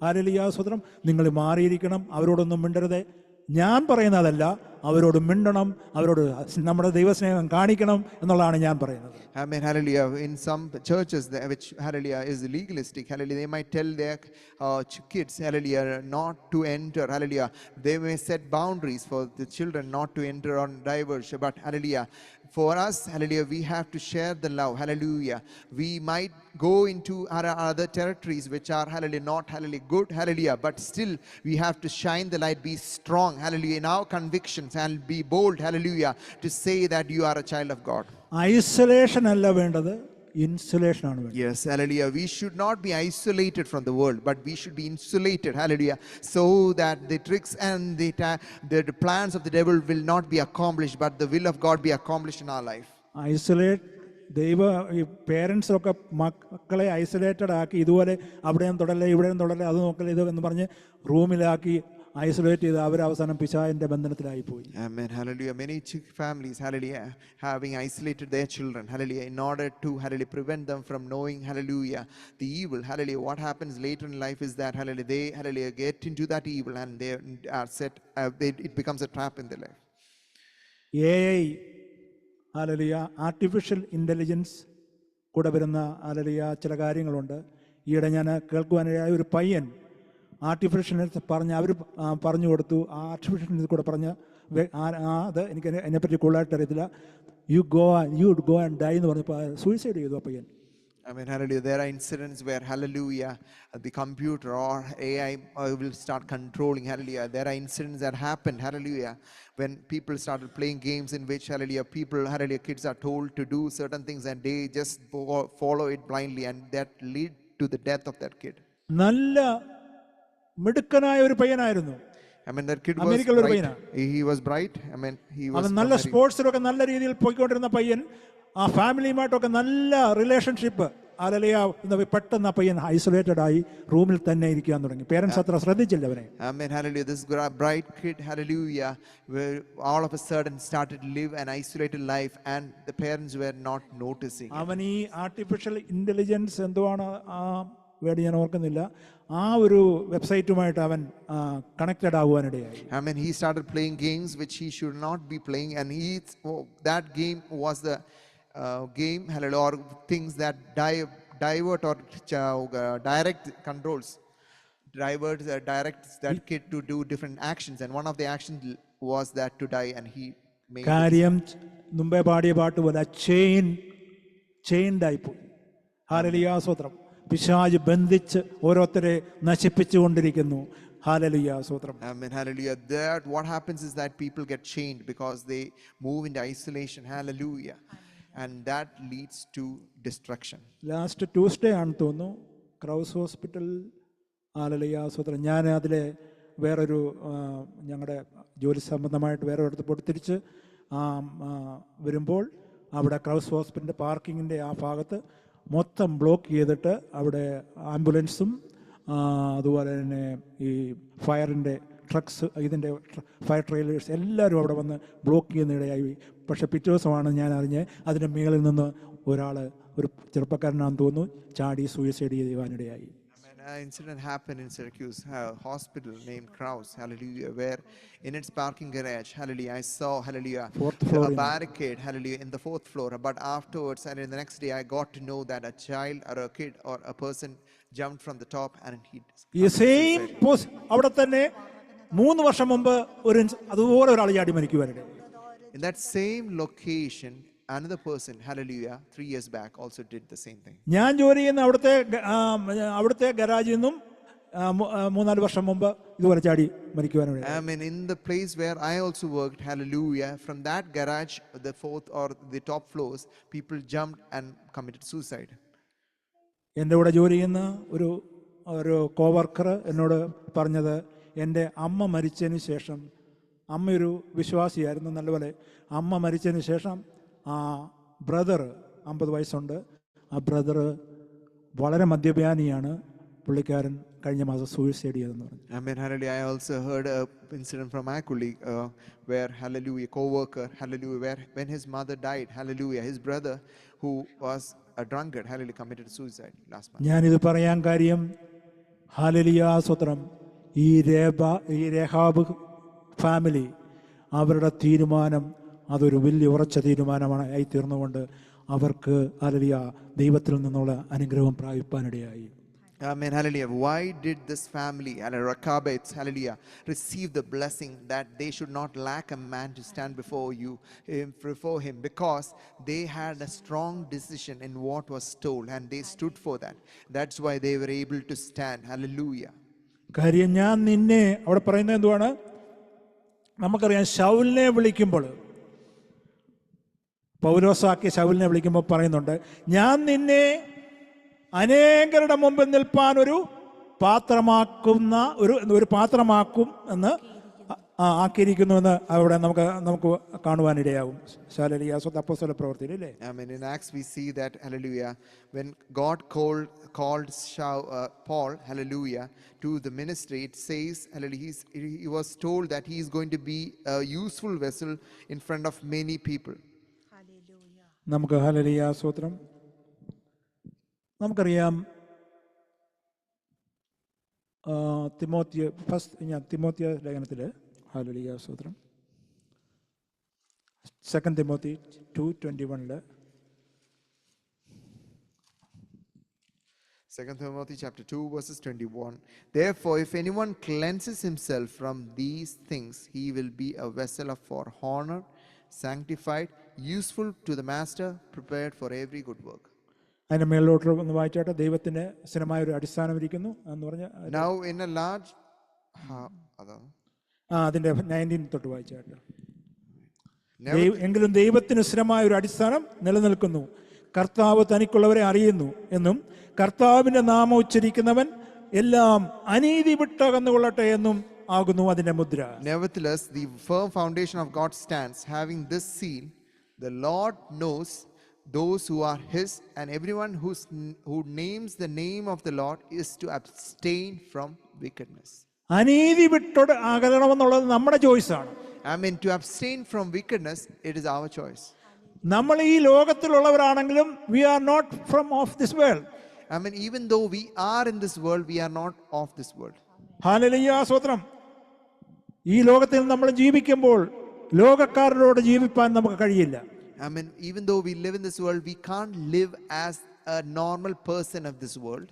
hallelujah സ്വതന്ത്രം നിങ്ങൾ മാറിയിരിക്കണം, അവരോടൊന്നും മിണ്ടരുത്. ഞാൻ പറയുന്നതല്ല, അവരോട് മിണ്ടണം, അവരോട് നമ്മുടെ ദൈവസ്നേഹം കാണിക്കണം എന്നുള്ളതാണ് ഞാൻ പറയുന്നത്. Amen, hallelujah. In some churches, which, hallelujah, is legalistic, hallelujah, they might tell their kids, hallelujah, not to enter, hallelujah. They may set boundaries for the children not to enter on diverge, but, hallelujah, for us, hallelujah, we have to share the love, hallelujah. We might go into other territories which are, hallelujah, not, hallelujah, good, hallelujah, but still we have to shine the light, be strong, hallelujah, in our convictions, and be bold, hallelujah, to say that you are a child of God. Isolation അല്ല വേണ്ടത്, insulation ആണ് വേണ്ടത്. Yes, hallelujah. We should not be isolated from the world, but we should be insulated, hallelujah, so that the tricks and the plans of the devil will not be accomplished, but the will of God be accomplished in our life. Isolate ഈ പേരൻസൊക്കെ മക്കളെ isolated ആക്കി ഇതുപോലെ അവിടെയും തൊടല്ലേ ഇവിടെയും തൊടല്ലേ അത് നോക്കല്ലേ ഇത് എന്ന് പറഞ്ഞ് റൂമിലാക്കി ഐസൊലേറ്റ് ചെയ്ത് അവരവസാനം പിശാചിന്റെ ബന്ധനത്തിലായി പോയി. Amen, hallelujah. Many families, hallelujah, having isolated their children, hallelujah, in order to, hallelujah, prevent them from knowing, hallelujah, the evil, hallelujah. What happens later in life is that, hallelujah, they, hallelujah, get into that evil and they are set, it becomes a trap in their life. AI, hallelujah, artificial intelligence കൂടെ വരുന്ന hallelujah ചില കാര്യങ്ങളുണ്ട്. ഈയിടെ ഞാൻ കേൾക്കുവാനിടയായ ഒരു പയ്യൻ artificial പറഞ്ഞ് അവർ പറഞ്ഞു കൊടുത്തു. ആ ആർട്ടിഫിഷ്യൽ കൂടെ പറഞ്ഞ അത് എനിക്ക് അതിനെപ്പറ്റി കൂടുതലായിട്ട് അറിയത്തില്ല. യു ഗോ ആൻഡ് ഡൈ എന്ന് പറഞ്ഞപ്പോൾ സൂയിസൈഡ് ചെയ്തു ആ പയ്യൻ. Amen, hallelujah. There are incidents where, hallelujah, the computer or AI will start controlling, hallelujah. There are incidents that happened, hallelujah, when people started playing games in which, hallelujah, kids are told to do certain things and they just follow it blindly, and that lead to the death of that kid. നല്ല മിടുക്കനായ ഒരു പയ്യനായിരുന്നു. I mean, that kid was bright. He was bright. I mean, he was നല്ല സ്പോർട്സിലൊക്കെ നല്ല രീതിയിൽ പോയിക്കൊണ്ടിരുന്ന പയ്യൻ, ആ ഫാമിലിയുമായിട്ടൊക്കെ നല്ല റിലേഷൻഷിപ്പ്, ഹല്ലേലൂയ, പെട്ടെന്ന് ആ പയ്യൻ ഐസൊലേറ്റഡ് ആയി റൂമിൽ തന്നെ ഇരിക്കാൻ തുടങ്ങി. പേരൻസ് അത്ര ശ്രദ്ധിച്ചില്ല അവനെ. Amen, hallelujah. This bright kid, hallelujah, where all of a sudden started to live an isolated life and the parents were not noticing. അവൻ ഈ ആർട്ടിഫിഷ്യൽ ഇന്റലിജൻസ് എന്തുവാണ് ആ വേർഡ് ഞാൻ ഓർക്കുന്നില്ല, ആ ഒരു വെബ്സൈറ്റുമായിട്ട് അവൻ connected ആകുവാനിടയായി. I mean, he started playing games which he should not be playing, and that game was the game, hallelujah, or things that divert or direct controls, directs that kid to do different actions, and one of the actions was that to die, and he made കാര്യം മുമ്പേ പാടിയ പാട്ട് പോലെ chained ആയിപ്പോയി. Hallelujah, സ്തോത്രം. പിശാച് ബന്ധിച്ച് ഓരോരുത്തരെ നശിപ്പിച്ചു കൊണ്ടിരിക്കുന്നു. ഹല്ലേലൂയ, സ്തോത്രം. Amen, hallelujah. That what happens is that people get chained because they move into isolation. Hallelujah. And that leads to destruction. Last Tuesday ആണെന്ന് തോന്നുന്നു, ക്രൗസ് ഹോസ്പിറ്റൽ, ഹല്ലേലൂയ, സ്തോത്രം. ഞാൻ അതിലെ വേറൊരു ഞങ്ങളുടെ ജോലി സംബന്ധമായിട്ട് വേറെ ഒരിടത്ത് പോയി തിരിച്ച് വരുമ്പോൾ അവിടെ ക്രൗസ് ഹോസ്പിറ്റലിൻ്റെ പാർക്കിങ്ങിൻ്റെ ആ ഭാഗത്ത് മൊത്തം ബ്ലോക്ക് ചെയ്തിട്ട് അവിടെ ആംബുലൻസും അതുപോലെ തന്നെ ഈ ഫയറിൻ്റെ ട്രക്സ്, ഇതിൻ്റെ ഫയർ ട്രെയിലേഴ്സ് എല്ലാവരും അവിടെ വന്ന് ബ്ലോക്ക് ചെയ്യുന്നതിടയായി. പക്ഷേ പിറ്റേ ദിവസമാണ് ഞാൻ അറിഞ്ഞത് അതിൻ്റെ മുകളിൽ നിന്ന് ഒരാൾ, ഒരു ചെറുപ്പക്കാരനാണെന്ന് തോന്നുന്നു, ചാടി suicide ചെയ്യുവാനിടയായി. An incident happened in Syracuse, a hospital named Kraus, hallelujah, where in its parking garage, hallelujah, I saw, hallelujah, a barricade, hallelujah, in the 4th floor. But afterwards, and in the next day, I got to know that a child or a kid or a person jumped from the top and he ഈ same post അവിടെ തന്നെ 3 വർഷം മുമ്പ് അതുപോലെ ഒരാൾ ചാടി മരിക്കുവാനിടയായി. In that same location, another person, hallelujah, 3 years back also did the same thing. ഞാൻ ജോലി ചെയ്യുന്ന അവിടുത്തെ ഗരാജിൽ നിന്നും 3-4 വർഷം മുമ്പ് ഇതുപോലെ ചാടി മരിക്കുവാനിടയായി. I mean, in the place where I also worked, hallelujah, from that garage, the 4th or the top floors, people jumped and committed suicide. എൻ്റെ കൂടെ ജോലി ചെയ്യുന്ന ഒരു കോവർക്കർ എന്നോട് പറഞ്ഞത്, എൻ്റെ അമ്മ മരിച്ചതിന് ശേഷം, അമ്മയൊരു വിശ്വാസിയായിരുന്നു നല്ലപോലെ, അമ്മ മരിച്ചതിന് ശേഷം ആ ബ്രദർ 50 വയസ്സുണ്ട്, ആ ബ്രദർ വളരെ മദ്യപാനിയാണ്, പുള്ളിക്കാരൻ കഴിഞ്ഞ മാസം സൂയിസൈഡ് ചെയ്തെന്ന് പറഞ്ഞു. Amen, hallelujah. I also heard an incident from my colleague where, hallelujah, co-worker, hallelujah, where when his mother died, hallelujah, his brother who was a drunkard, hallelujah, committed suicide last month. ഞാനിത് പറയാൻ കാര്യം, hallelujah, സ്തോത്രം, ഈ രേഹാബ് family അവരുടെ തീരുമാനം അതൊരു വലിയ ഉറച്ച തീരുമാനമാണ് ആയി തീർന്നുകൊണ്ട് അവർക്ക് ഹല്ലേലൂയ ദൈവത്തിൽ നിന്നുള്ള അനുഗ്രഹം പ്രാപിപ്പാനിടയായി. Amen. Hallelujah. Why did this family, Rechabites, hallelujah, receive the blessing that they should not lack a man to stand before him? Because they had a strong decision in what was told and they stood for that. That's why they were able to stand. Hallelujah. കാര്യം ഞാൻ നിന്നെ, അവിടെ പറയുന്നത് എന്തുവാണ്? നമുക്കറിയാം ശൗലിനെ വിളിക്കുമ്പോൾ, പൗലോസാക്കിയ ശൗലിനെ വിളിക്കുമ്പോൾ പറയുന്നുണ്ട്, ഞാൻ നിന്നെ അനേകരുടെ മുമ്പിൽ നിൽപ്പാൻ ഒരു പാത്രമാക്കുന്ന ഒരു പാത്രമാക്കും എന്ന് ആക്കിയിരിക്കുന്നുവെന്ന് അവിടെ നമുക്ക് കാണുവാനിടയാകും. അപ്പോസ്തല പ്രവൃത്തിയിൽ അല്ലേ? Amen. In Acts we see that, hallelujah, when God called Paul, hallelujah, to the ministry, it says, hallelujah, he was told that he is going to be a useful vessel in front of many people. നമുക്ക് hallelujah സ്തോത്രം. നമുക്കറിയാം തിമോത്തിയ ലേഖനത്തിൽ hallelujah സ്തോത്രം 2 Timothy 2:21 2 Timothy chapter 2 verses 21. Therefore, if anyone cleanses himself from these things, he will be a vessel for honor, sanctified, useful to the master, prepared for every good work. അതിന്റെ മേളിലോട്ട് ഒന്ന് വായിച്ചാട്ടെ. ദൈവത്തിന് സ്ഥിരമായ ഒരു അടിസ്ഥാനം ഇരിക്കുന്നു എന്ന് പറഞ്ഞ Now in a large അതിന്റെ 19 തൊട്ട് വായിച്ചാട്ടെ. എങ്കിലും ദൈവത്തിന് സ്ഥിരമായ ഒരു അടിസ്ഥാനം നിലനിൽക്കുന്നു. കർത്താവ് തനിക്കുള്ളവരെ അറിയുന്നു എന്നും കർത്താവിന്റെ നാമം ഉച്ചരിക്കുന്നവൻ എല്ലാം അനീതി വിട്ടകന്നുകൊള്ളട്ടെ എന്നും ആകുന്നു അതിന്റെ മുദ്ര. Nevertheless, the firm foundation of God stands, having this seal: the Lord knows those who are his, and everyone who names the name of the Lord is to abstain from wickedness. അനീതി വിട്ടോട് അകലണമെന്നുള്ളത് നമ്മുടെ ചോയ്സാണ്. I mean, to abstain from wickedness, it is our choice. നമ്മൾ ഈ ലോകത്തിലുള്ളവരാണെങ്കിലും we are not from of this world. I mean, even though we are in this world, we are not of this world. Hallelujah സ്തോത്രം. ഈ ലോകത്തിൽ നമ്മൾ ജീവിക്കുമ്പോൾ ലോകക്കാരോട് ജീവിപ്പാൻ നമുക്ക് കഴിയില്ല. I mean, even though we live in this world, we can't live as a normal person of this world.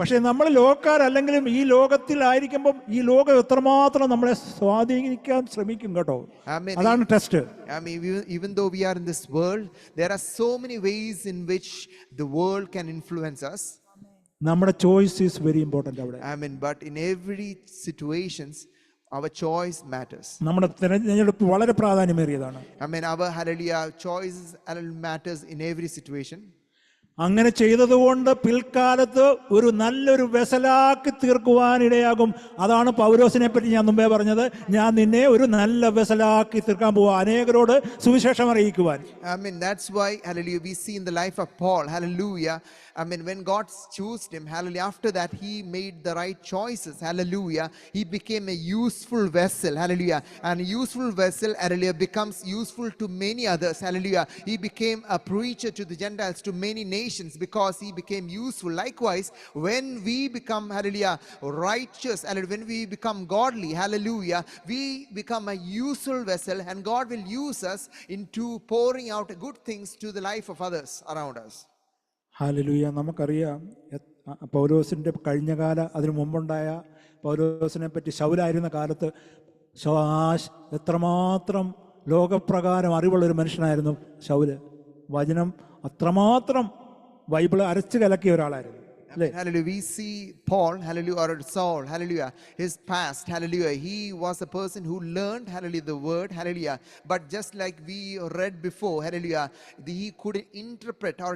പക്ഷെ നമ്മൾ ലോകക്കാരല്ലെങ്കിലും ഈ ലോകത്തിലായിരിക്കുമ്പോൾ ഈ ലോകം എത്രമാത്രം നമ്മളെ സ്വാധീനിക്കാൻ ശ്രമിക്കും കേട്ടോ. അതാണ് test. I mean, even though we are in this world, there are so many ways in which the world can influence us. നമ്മുടെ ചോയ്സ് ഈസ് വെരി ഇമ്പോർട്ടന്റ് അവിടെ. I mean, but in every situations, our choice matters. നമ്മുടെ തിരഞ്ഞെടുപ്പ് വളരെ പ്രാധാന്യമേറിയതാണ്. I mean, our hallelujah choices matters in every situation. അങ്ങനെ ചെയ്തതുകൊണ്ട് പിൽക്കാലത്ത് ഒരു നല്ലൊരു വെസലാക്കി തീർക്കുവാനിടയാകും. അതാണ് പൗലോസിനെ പറ്റി ഞാൻ മുമ്പേ പറഞ്ഞത്. ഞാൻ നിന്നെ ഒരു നല്ല വെസലാക്കി തീർക്കാൻ പോവാ, അനേകരോട് സുവിശേഷം അറിയിക്കുവാൻ. I mean, that's why, hallelujah, we see in the life of Paul, hallelujah, I mean, when God chose him, hallelujah, after that he made the right choices, hallelujah, he became a useful vessel, hallelujah, and a useful vessel, hallelujah, becomes useful to many others, hallelujah. He became a preacher to the Gentiles, to many nations, because he became useful. Likewise, when we become, hallelujah, righteous, hallelujah, when we become godly, hallelujah, we become a useful vessel, and God will use us into pouring out good things to the life of others around us. Hallelujah. നമുക്കറിയാം പൗലോസിൻ്റെ കഴിഞ്ഞകാല അതിനു മുമ്പുണ്ടായ പൗലോസിനെ പറ്റി ശൗലായിരുന്ന കാലത്ത് എത്രമാത്രം ലോകപ്രകാരം അറിവുള്ളൊരു മനുഷ്യനായിരുന്നു ശൗല്. വചനം അത്രമാത്രം ബൈബിൾ അരച്ചു കലക്കിയ ഒരാളായിരുന്നു. Hallelujah. We see Paul, hallelujah, or Saul, hallelujah, his past, hallelujah. He was a person who learned, hallelujah, the word, hallelujah. But just like we read before, hallelujah, he couldn't interpret, or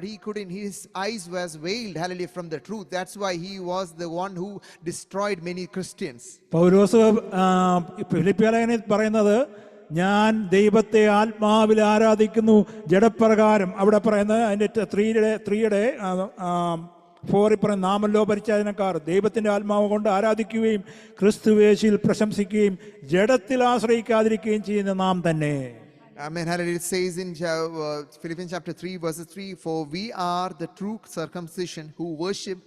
his eyes was veiled, hallelujah, from the truth. That's why he was the one who destroyed many Christians. പൗലോസ് ഫിലിപ്പിയർ പറയുന്നത്, ഞാൻ ദൈവത്തെ ആത്മാവിൽ ആരാധിക്കുന്നു ജഡപ്രകാരം. അവിടെ പറയുന്നത് അതിൻ്റെ 3യുടെ 4 പറയുന്ന നാമല്ലോ പരിചാരനക്കാർ ദൈവത്തിന്റെ ആത്മാവ് കൊണ്ട് ആരാധിക്കുകയും ക്രിസ്തുവേശുവിൽ പ്രശംസിക്കുകയും ജഡത്തിൽ ആശ്രയിക്കാതിരിക്കുകയും ചെയ്യുന്ന നാം തന്നെ. Amen. Hallelujah. It says in Philippians chapter 3 verses 3, for we are the true circumcision who worship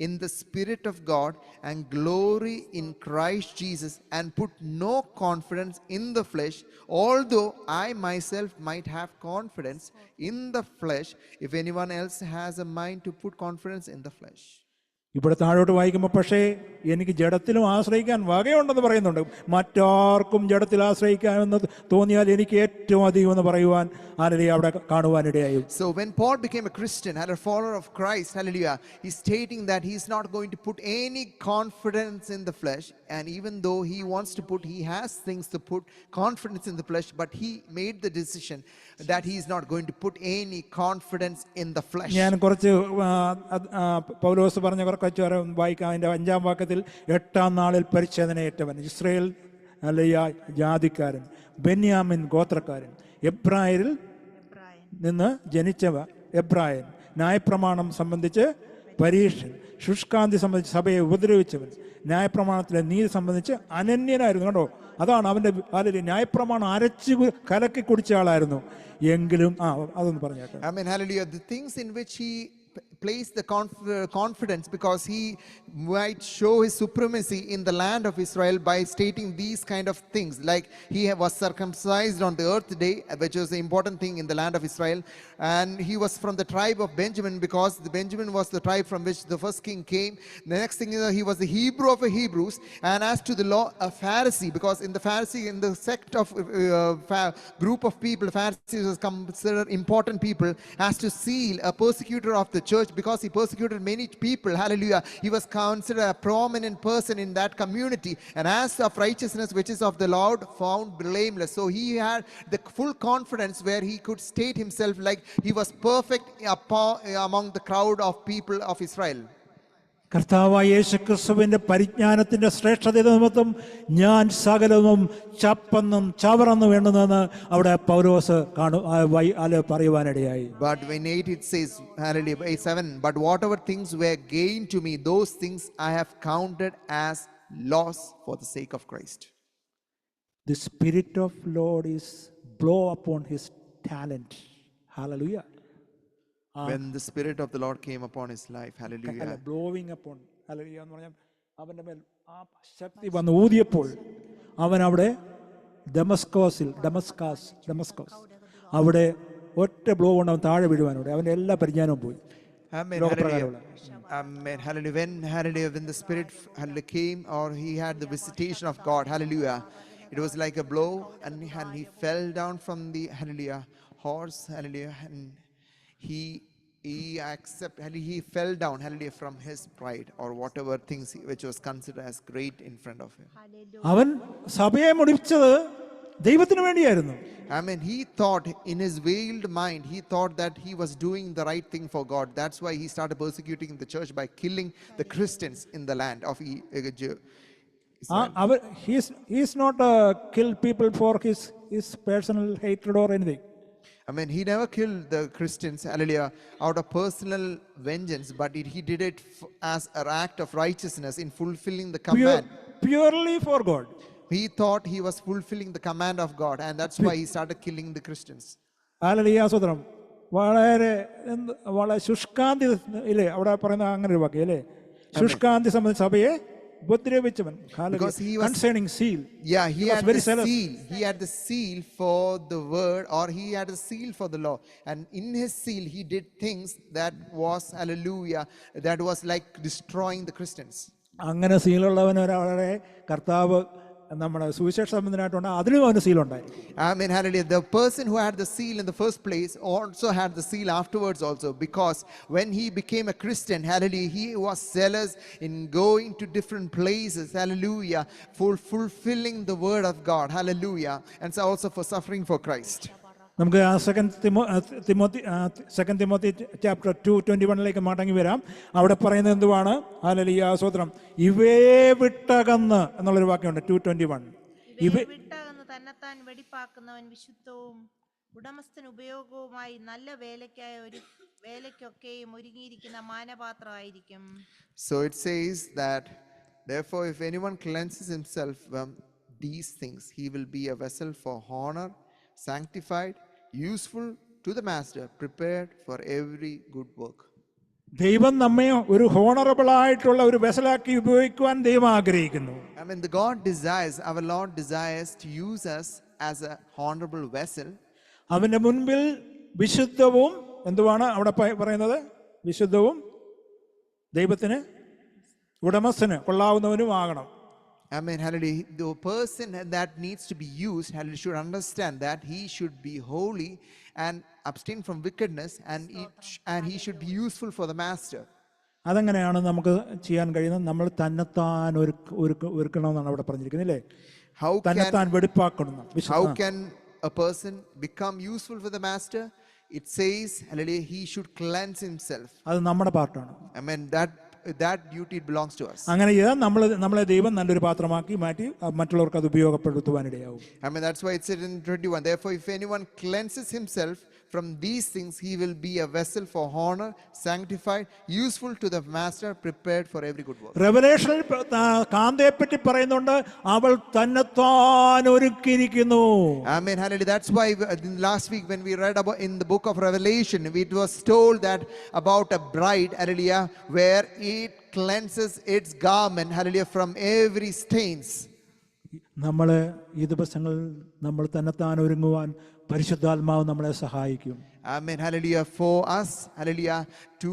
in the Spirit of God and glory in Christ Jesus, and put no confidence in the flesh, although I myself might have confidence in the flesh, if anyone else has a mind to put confidence in the flesh. ഇവിടെ താഴോട്ട് വായിക്കുമ്പോൾ പക്ഷേ എനിക്ക് ജഡത്തിലും ആശ്രയിക്കാൻ വകയുണ്ടെന്ന് പറയുന്നുണ്ട്. മറ്റാർക്കും ജഡത്തിൽ ആശ്രയിക്കാമെന്ന് തോന്നിയാൽ എനിക്ക് ഏറ്റവും അധികം എന്ന് പറയുവാൻ ഹല്ലേലൂയ അവിടെ കാണുവാനിടയായി. So when Paul became a Christian and a follower of Christ, hallelujah, he's stating that he's not going to put any confidence in the flesh, and even though he wants to put, he has things to put confidence in the flesh, but he made the decision that he is not going to put any confidence in the flesh. ഞാൻ കുറച്ച് പൗലോസ് പറഞ്ഞ കുറച്ച് വായിക്കാം. അതിൻ്റെ 5-ാം വാക്യത്തിൽ 8-ാം നാളിൽ പരിച്ഛേദനയേറ്റവൻ, Israel hallelujah ജാതിക്കാരൻ, Benyamin ഗോത്രക്കാരൻ, എബ്രായരിൽ നിന്ന് ജനിച്ചവ എബ്രായൻ, ന്യായപ്രമാണം സംബന്ധിച്ച് പരീക്ഷൻ, ശുഷ്കാന്തി സംബന്ധിച്ച് സഭയെ ഉപദ്രവിച്ചവൻ, ന്യായപ്രമാണത്തിലെ നീതി സംബന്ധിച്ച് അനന്യനായിരുന്നു. കണ്ടോ, അതാണ് അവൻ്റെ ഹല്ലേലൂയ, ന്യായപ്രമാണം അരച്ച് കലക്കി കുടിച്ച ആളായിരുന്നു. എങ്കിലും അതൊന്ന് പറഞ്ഞേക്കാം. I mean, hallelujah, the things in which he placed the confidence, because he might show his supremacy in the land of Israel by stating these kind of things, like he was circumcised on the earth day, which was the important thing in the land of Israel, and he was from the tribe of Benjamin, because the Benjamin was the tribe from which the first king came. The next thing is he was the Hebrew of the Hebrews, and as to the law, a Pharisee, because in the Pharisee, in the sect of group of people, Pharisees was considered important people, as to seal, a persecutor of the church, because he persecuted many people. Hallelujah, he was considered a prominent person in that community, and as of righteousness which is of the Lord, found blameless. So he had the full confidence where he could state himself like he was perfect among the crowd of people of Israel. കർത്താവായ യേശുക്രിസ്തുവിന്റെ പരിജ്ഞാനത്തിന്റെ ശ്രേഷ്ഠത നിമിത്തം ഞാൻ സകലവും ചപ്പന്നും ചവറന്നും വേണ്ടുന്നെന്ന് അവിടെ പൗലോസ് പറയുവാനിടയായി. But when 8 it says, hallelujah, 7, but whatever things were gained to me, those things I have counted as loss for the sake of Christ. The Spirit of Lord is blow upon his talent. Hallelujah. When the Spirit of the Lord came upon his life, hallelujah. Blowing upon, hallelujah എന്ന് പറഞ്ഞാൽ അവൻ്റെ മേൽ ആ ശക്തി വന്ന് ഊതിയപ്പോൾ അവൻ അവിടെ ഡമസ്കോസ് അവിടെ ഒറ്റ ബ്ലോ കൊണ്ട് അവൻ താഴെ വീഴുവാനോടെ അവൻ്റെ എല്ലാ പരിജ്ഞാനവും പോയി. Amen, hallelujah. Amen, hallelujah. When the Spirit came, or he had the visitation of God, hallelujah, it was like a blow, and he fell down from the, hallelujah, horse, hallelujah, and he fell down, hallelujah, from his pride or whatever things which was considered as great in front of him. അവൻ സഭയെ മുടിച്ചത് ദൈവത്തിന് വേണ്ടിയായിരുന്നു. I mean, he thought in his veiled mind, he thought that he was doing the right thing for God. That's why he started persecuting the church by killing the Christians in the land of Israel. He is not kill people for his personal hatred or anything. I mean, he never killed the Christians, hallelujah, out of personal vengeance, but he did it as an act of righteousness in fulfilling the command. Purely for God. He thought he was fulfilling the command of God, and that's why he started killing the Christians. Hallelujah, സ്തോത്രം. വളരെ ശുഷ്കാന്തി ഇല്ലേ അവിടെ പറയുന്ന അങ്ങനെ ഒരു വാക്യം അല്ലേ, ശുഷ്കാന്തി സംബന്ധിച്ച സഭയെ ഉപദ്രവിച്ചവൻ. Because he was concerning seal. Yeah, he had very the zealous. seal. He had the seal for the word, or he had a seal for the law. And in his seal, he did things that was, hallelujah, that was like destroying the Christians. അങ്ങനെ സീലുള്ളവൻ ഒരാളെ കർത്താവ് നമ്മുടെ സുവിശേഷ സംബന്ധനായിട്ടുണ്ട്, അതിനും അവന് സീലുണ്ടായിരുന്നു. I mean, hallelujah, the person who had the seal in the first place also had the seal afterwards also, because when he became a Christian, hallelujah, he was zealous in going to different places, hallelujah, for fulfilling the word of God, hallelujah, and so also for suffering for Christ. നമുക്ക് second Timothy chapter 2:21 മടങ്ങി വരാം. അവിടെ പറയുന്നത് എന്തുവാണ്? Hallelujah, സ്തോത്രം. ഇവയെ വിട്ടകന്ന് എന്നുള്ളൊരു വാക്യമുണ്ട് 2:21. വിട്ടകന്ന് തന്നെത്താൻ വെടിപ്പാക്കുന്നവൻ വിശുദ്ധവും ഉടമസ്ഥന് ഉപയോഗവുമായി നല്ല വേലയ്ക്കൊക്കെയും ഒരുങ്ങിയിരിക്കുന്ന മാനപാത്രമായിരിക്കും. So it says that, therefore, if anyone cleanses himself from these things, he will be a vessel for honor, sanctified, useful to the master, prepared for every good work. ദൈവം നമ്മെ ഒരു ഹോണറബിൾ ആയിട്ടുള്ള ഒരു വെസലാക്കി ഉപയോഗിക്കുവാൻ ദൈവം ആഗ്രഹിക്കുന്നു. I mean, the God desires, our Lord desires to use us as a honorable vessel. അവന്റെ മുൻപിൽ വിശുദ്ധവും എന്തുവാണ് അവിടെ പറയുന്നത്? വിശുദ്ധവും ദൈവത്തിന് ഉടമസ്ഥന് കൊള്ളാവുന്നവനും ആകണം. Amen. Hallelujah. The person that needs to be used, hallelujah, should understand that he should be holy and abstain from wickedness, and he should be useful for the master. അതെങ്ങനെയാണ് നമുക്ക് ചെയ്യാൻ കഴിയുന്നത്? നമ്മൾ തന്നെത്താൻ ഒരുക്കണമെന്നാണ് അവിടെ പറഞ്ഞിരിക്കുന്നത്, അല്ലേ? തന്നെത്താൻ വെടിപ്പാക്കണം. How can a person become useful for the master? It says, hallelujah, he should cleanse himself. അത് നമ്മുടെ പാർട്ടാണ്. Amen. That duty belongs to us. അങ്ങനെ ചെയ്താൽ നമ്മളെ ദൈവം നല്ലൊരു പാത്രമാക്കി മാറ്റി മറ്റുള്ളവർക്ക് അത് ഉപയോഗപ്പെടുത്തുവാനിടയാവും. I mean, that's why it said in 21, therefore if anyone cleanses himself from these things, he will be a vessel for honor, sanctified, useful to the master, prepared for every good work. റെവലേഷനിൽ കാന്തയെ പറ്റി പറയുന്നുണ്ട്, അവൾ തന്നെത്താൻ ഒരുക്കിയിരിക്കുന്നു. Amen. Hallelujah. That's why last week when we read about in the book of Revelation, it was told that about a bride, hallelujah, where it cleanses its garment, hallelujah, from every stains. നമ്മൾ ഈ ദിവസങ്ങളിൽ നമ്മൾ തന്നെത്താൻ ഒരുങ്ങുവാൻ പരിശുദ്ധാത്മാവ് നമ്മളെ സഹായിക്കും. Amen. Hallelujah. For us, hallelujah, to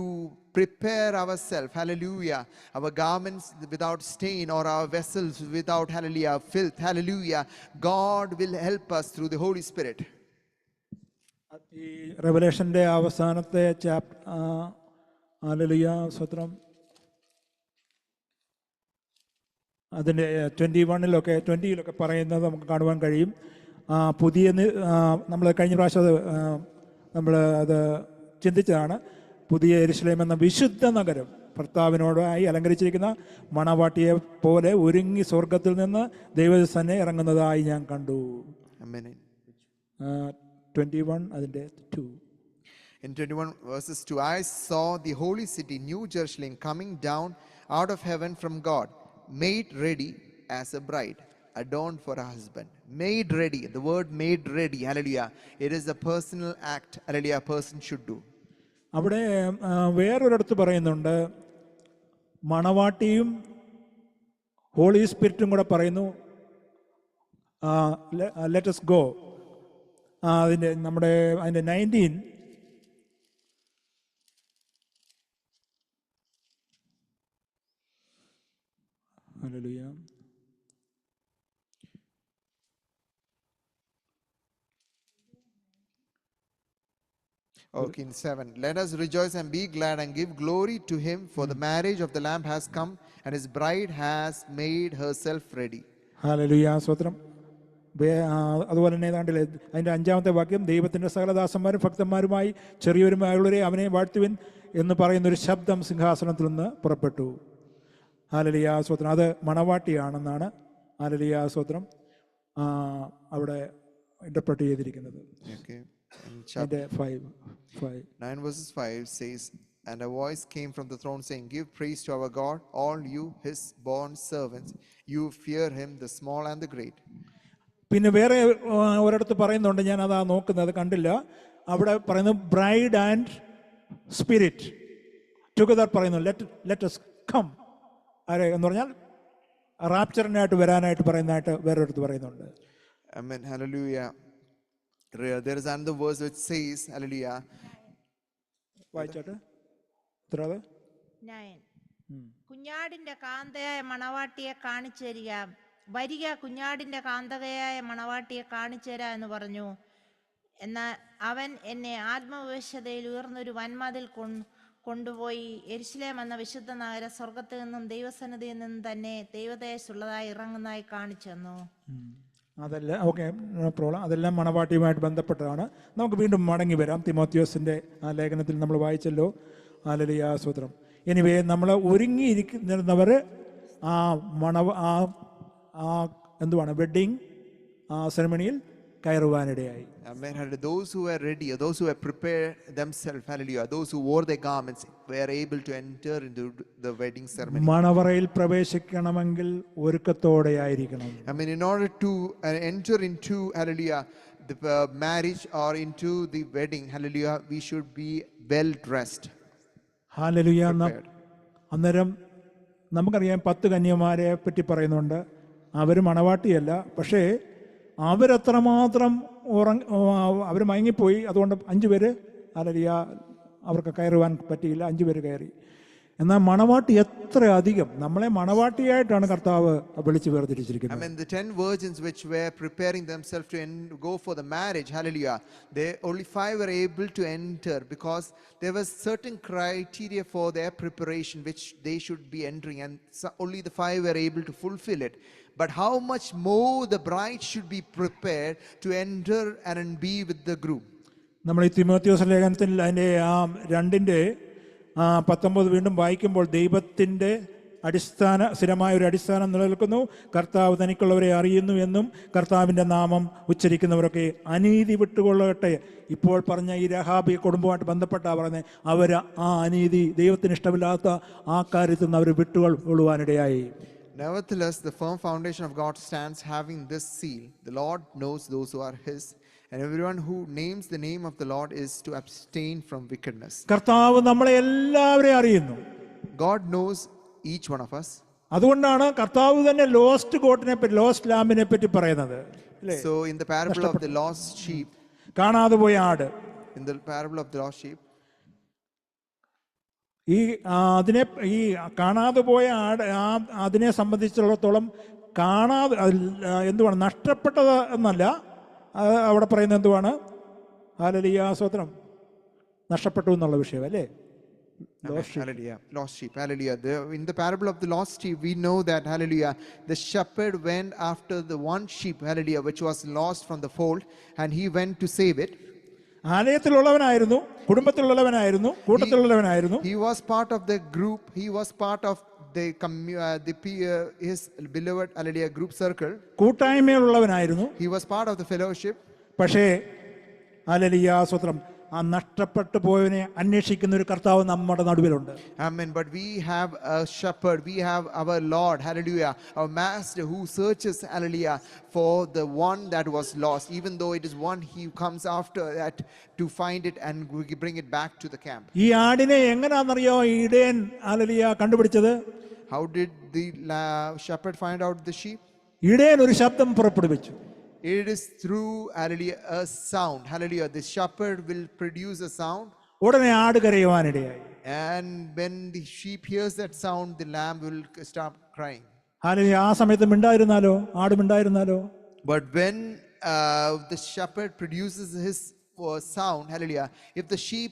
prepare ourselves, hallelujah, our garments without stain or our vessels without, hallelujah, filth, hallelujah, God will help us through the Holy Spirit. ഈ റെവലേഷന്റെ അവസാനത്തെ ഹല്ലേലൂയ സ്തോത്രം, അതിൻ്റെ 20-ലൊക്കെ പറയുന്നത് നമുക്ക് കാണുവാൻ കഴിയും. പുതിയ നമ്മൾ കഴിഞ്ഞ പ്രാവശ്യം നമ്മൾ അത് ചിന്തിച്ചതാണ്. പുതിയ യെരൂശലേം എന്ന വിശുദ്ധ നഗരം ഭർത്താവിനോടായി അലങ്കരിച്ചിരിക്കുന്ന മണവാട്ടിയെ പോലെ ഒരുങ്ങി സ്വർഗത്തിൽ നിന്ന് ദൈവസന്നെ ഇറങ്ങുന്നതായി ഞാൻ കണ്ടു. 21 അതിൻ്റെ 2. In 21 verses 2, I saw the holy city, New Jerusalem, coming down out of heaven from God, made ready as a bride, adorned for a husband. Made ready. The word made ready, hallelujah, it is a personal act, hallelujah, a person should do. അവിടെ വേറൊരിടത്ത് പറയുന്നുണ്ട്, മണവാട്ടിയും holy സ്പിരിറ്റും കൂടെ പറയുന്നു let us go. അതിൻ്റെ 19 hallelujah. Okay, in 7. Let us rejoice and be glad and give glory to him, for the marriage of the Lamb has come, and his bride has made herself ready. Hallelujah സ്തോത്രം. അതുപോലെ തന്നെ ഏതാണ്ടില്ലേ അതിൻ്റെ 5-ാമത്തെ വാക്യം, ദൈവത്തിൻ്റെ സകലദാസന്മാരും ഭക്തന്മാരുമായി ചെറിയൊരുമായുള്ളവരെ അവനെ വാഴ്ത്തുവിൻ എന്ന് പറയുന്നൊരു ശബ്ദം സിംഹാസനത്തിൽ നിന്ന് പുറപ്പെട്ടു. ഹല്ലേലൂയ സ്തോത്രം. അത് മണവാട്ടിയാണെന്നാണ് ഹല്ലേലൂയ സ്തോത്രം അവിടെ ഇന്റർപ്രറ്റ് ചെയ്തിരിക്കുന്നത്. Okay. In 9 verses 5 says, and a voice came from the throne saying, give praise to our God, all you his born servants, you fear him, the small and the great. പിന്നെ വേറെ ഒരിടത്ത് പറയുന്നുണ്ട്, ഞാൻ അതാ നോക്കുന്നത്, കണ്ടില്ല. അവിടെ പറയുന്നു ബ്രൈഡ് ആൻഡ് സ്പിരിറ്റ് ടുഗദർ പറയുന്നു, ലെറ്റ് us come. ആരെ എന്ന് പറഞ്ഞാൽ റാപ്ചറിനായിട്ട് വരാനായിട്ട് പറയുന്നതായിട്ട് വേറൊരിടത്ത് പറയുന്നുണ്ട്. Amen. Hallelujah. There is another verse which says, hallelujah. വായിച്ചോട്ടെ. എത്ര അത്? 9. കുഞ്ഞാടിന്റെ കാന്തയായ മണവാട്ടിയെ കാണിച്ചു തരിക, വരിക കുഞ്ഞാടിന്റെ കാന്തകയായ മണവാട്ടിയെ കാണിച്ചു തരാ എന്ന് പറഞ്ഞു. എന്നാൽ അവൻ എന്നെ ആത്മവിവശതയിൽ ഉയർന്നൊരു വൻമതിൽ കൊണ്ടുപോയി യെരൂശലേം എന്ന വിശുദ്ധ നഗരം സ്വർഗത്തിൽ നിന്നും ദൈവസന്നിധിയിൽ നിന്നും തന്നെ ദൈവതേജസ്സുള്ളതായി ഇറങ്ങുന്നതായി കാണിച്ചു തന്നു. അതെല്ലാം ഓക്കെ, നോ പ്രോബ്ലം. അതെല്ലാം മണവാട്ടിയുമായിട്ട് ബന്ധപ്പെട്ടതാണ്. നമുക്ക് വീണ്ടും മടങ്ങി വരാം. തിമോത്തിയോസിൻ്റെ ആ ലേഖനത്തിൽ നമ്മൾ വായിച്ചല്ലോ. ഹല്ലേലൂയ സ്തോത്രം. എനിവേ നമ്മൾ ഒരുങ്ങിയിരിക്കുന്നവർ എന്തുവാണ് wedding സെറമണിയിൽ കയറുവാനിടയായി. Amen. Those who were ready, those who were prepared themselves, hallelujah, those who wore their garments were able to enter into the wedding ceremony. മണവറയിൽ പ്രവേശിക്കണമെങ്കിൽ ഒരുക്കത്തോടെയായിരിക്കണം. I mean, in order to enter into, hallelujah, the marriage or into the wedding, hallelujah, we should be well dressed. Hallelujah. prepared. അന്നേരം നമുക്കറിയാം 10 കന്യമാരെ പറ്റി പറയുന്നുണ്ട്. അവർ മണവാട്ടിയല്ല, പക്ഷേ അവരത്രമാത്രം അവർ മയങ്ങിപ്പോയി. അതുകൊണ്ട് 5 പേര് hallelujah അവർക്ക് കയറുവാൻ പറ്റിയില്ല, 5 പേര് കയറി. എന്നാൽ മണവാട്ടി എത്ര അധികം, നമ്മളെ മണവാട്ടിയായിട്ടാണ് കർത്താവ് വിളിച്ച് വേർതിരിച്ചിരിക്കുന്നത്. I mean, the 10 virgins which were preparing themselves to go for the marriage, hallelujah, they only 5 were able to enter because there was certain criteria for their preparation which they should be entering, and only the 5 were able to fulfill it. But how much more the bride should be prepared to enter and be with the groom. നമ്മൾ ഈ തിമോത്തിയോസ് ലേഖനത്തിൽ അതിൻ്റെ 2:19 വീണ്ടും വായിക്കുമ്പോൾ ദൈവത്തിൻ്റെ സ്ഥിരമായ ഒരു അടിസ്ഥാനം നിലനിൽക്കുന്നു. കർത്താവ് തനിക്കുള്ളവരെ അറിയുന്നു എന്നും കർത്താവിൻ്റെ നാമം ഉച്ചരിക്കുന്നവരൊക്കെ അനീതി വിട്ടുകൊള്ളട്ടെ. ഇപ്പോൾ പറഞ്ഞ ഈ രഹാബി കുടുംബമായിട്ട് ബന്ധപ്പെട്ടാണ് പറഞ്ഞത്, അവർ ആ അനീതി ദൈവത്തിന് ഇഷ്ടമില്ലാത്ത ആ കാര്യത്തിൽ നിന്ന് അവർ വിട്ടുകൊള്ളുവാനിടയായി. Nevertheless, the firm foundation of God stands, having this seal: the Lord knows those who are his, and everyone who names the name of the Lord is to abstain from wickedness. കർത്താവ് നമ്മളെ എല്ലാവരെയും അറിയുന്നു. God knows each one of us. അതുകൊണ്ടാണ് കർത്താവ് തന്നെ lost ഗോട്ടിനെ പറ്റി, lost ലാമ്പിനെ പറ്റി പറയുന്നത്. So in the parable of the lost sheep, കാണാതെ പോയ ആട്, in the parable of the lost sheep, ഈ കാണാതെ പോയ ആട്, അതിനെ സംബന്ധിച്ചിടത്തോളം എന്തുവാണ് നഷ്ടപ്പെട്ടത് എന്നല്ല, അവിടെ പറയുന്നത് എന്തുവാണ്? ഹല്ലേലൂയ, സ്തോത്രം. നഷ്ടപ്പെട്ടു എന്നുള്ള വിഷയം അല്ലേ? hallelujah, lost sheep, hallelujah. In the parable of the lost sheep, we know that, hallelujah, the shepherd went after the one sheep, hallelujah, which was lost from the fold, and he went to save it. ആലയത്തിലുള്ളവനായിരുന്നു, കുടുംബത്തിലുള്ളവനായിരുന്നു, കൂട്ടത്തിലുള്ളവനായിരുന്നു. He was part of the group. He was part of his beloved, hallelujah, group circle. കൂട്ടായ്മയിലുള്ളവനായിരുന്നു. He was part of the fellowship. പക്ഷേ hallelujah, സ്തോത്രം, ആ നഷ്ടപ്പെട്ടു പോയവനെ അന്വേഷിക്കുന്ന ഒരു കർത്താവ് നമ്മുടെ നടുവിലുണ്ട്. Amen. But we have a shepherd, we have our Lord, hallelujah, our master who searches, hallelujah, for the one that was lost. Even though it is one, he comes after that to find it and bring it back to the camp. ഈ ആടിനെ എങ്ങനെയാണെന്നറിയോ ഇടയൻ hallelujah കണ്ടുപിടിച്ചത്? How did the shepherd find out the sheep? ഇടയൻ ഒരു ശബ്ദം പുറപ്പെടുവിച്ചു. It is through, hallelujah, a sound. Hallelujah. The shepherd will produce a sound. ഉടനെ ആട് കരയുവാനിടയായി. And when the sheep hears that sound, the lamb will stop crying. Hallelujah. ആ സമയത്ത് മിണ്ടായിരുന്നാലോ, ആട് മിണ്ടായിരുന്നാലോ? But when the shepherd produces his sound, hallelujah, if the sheep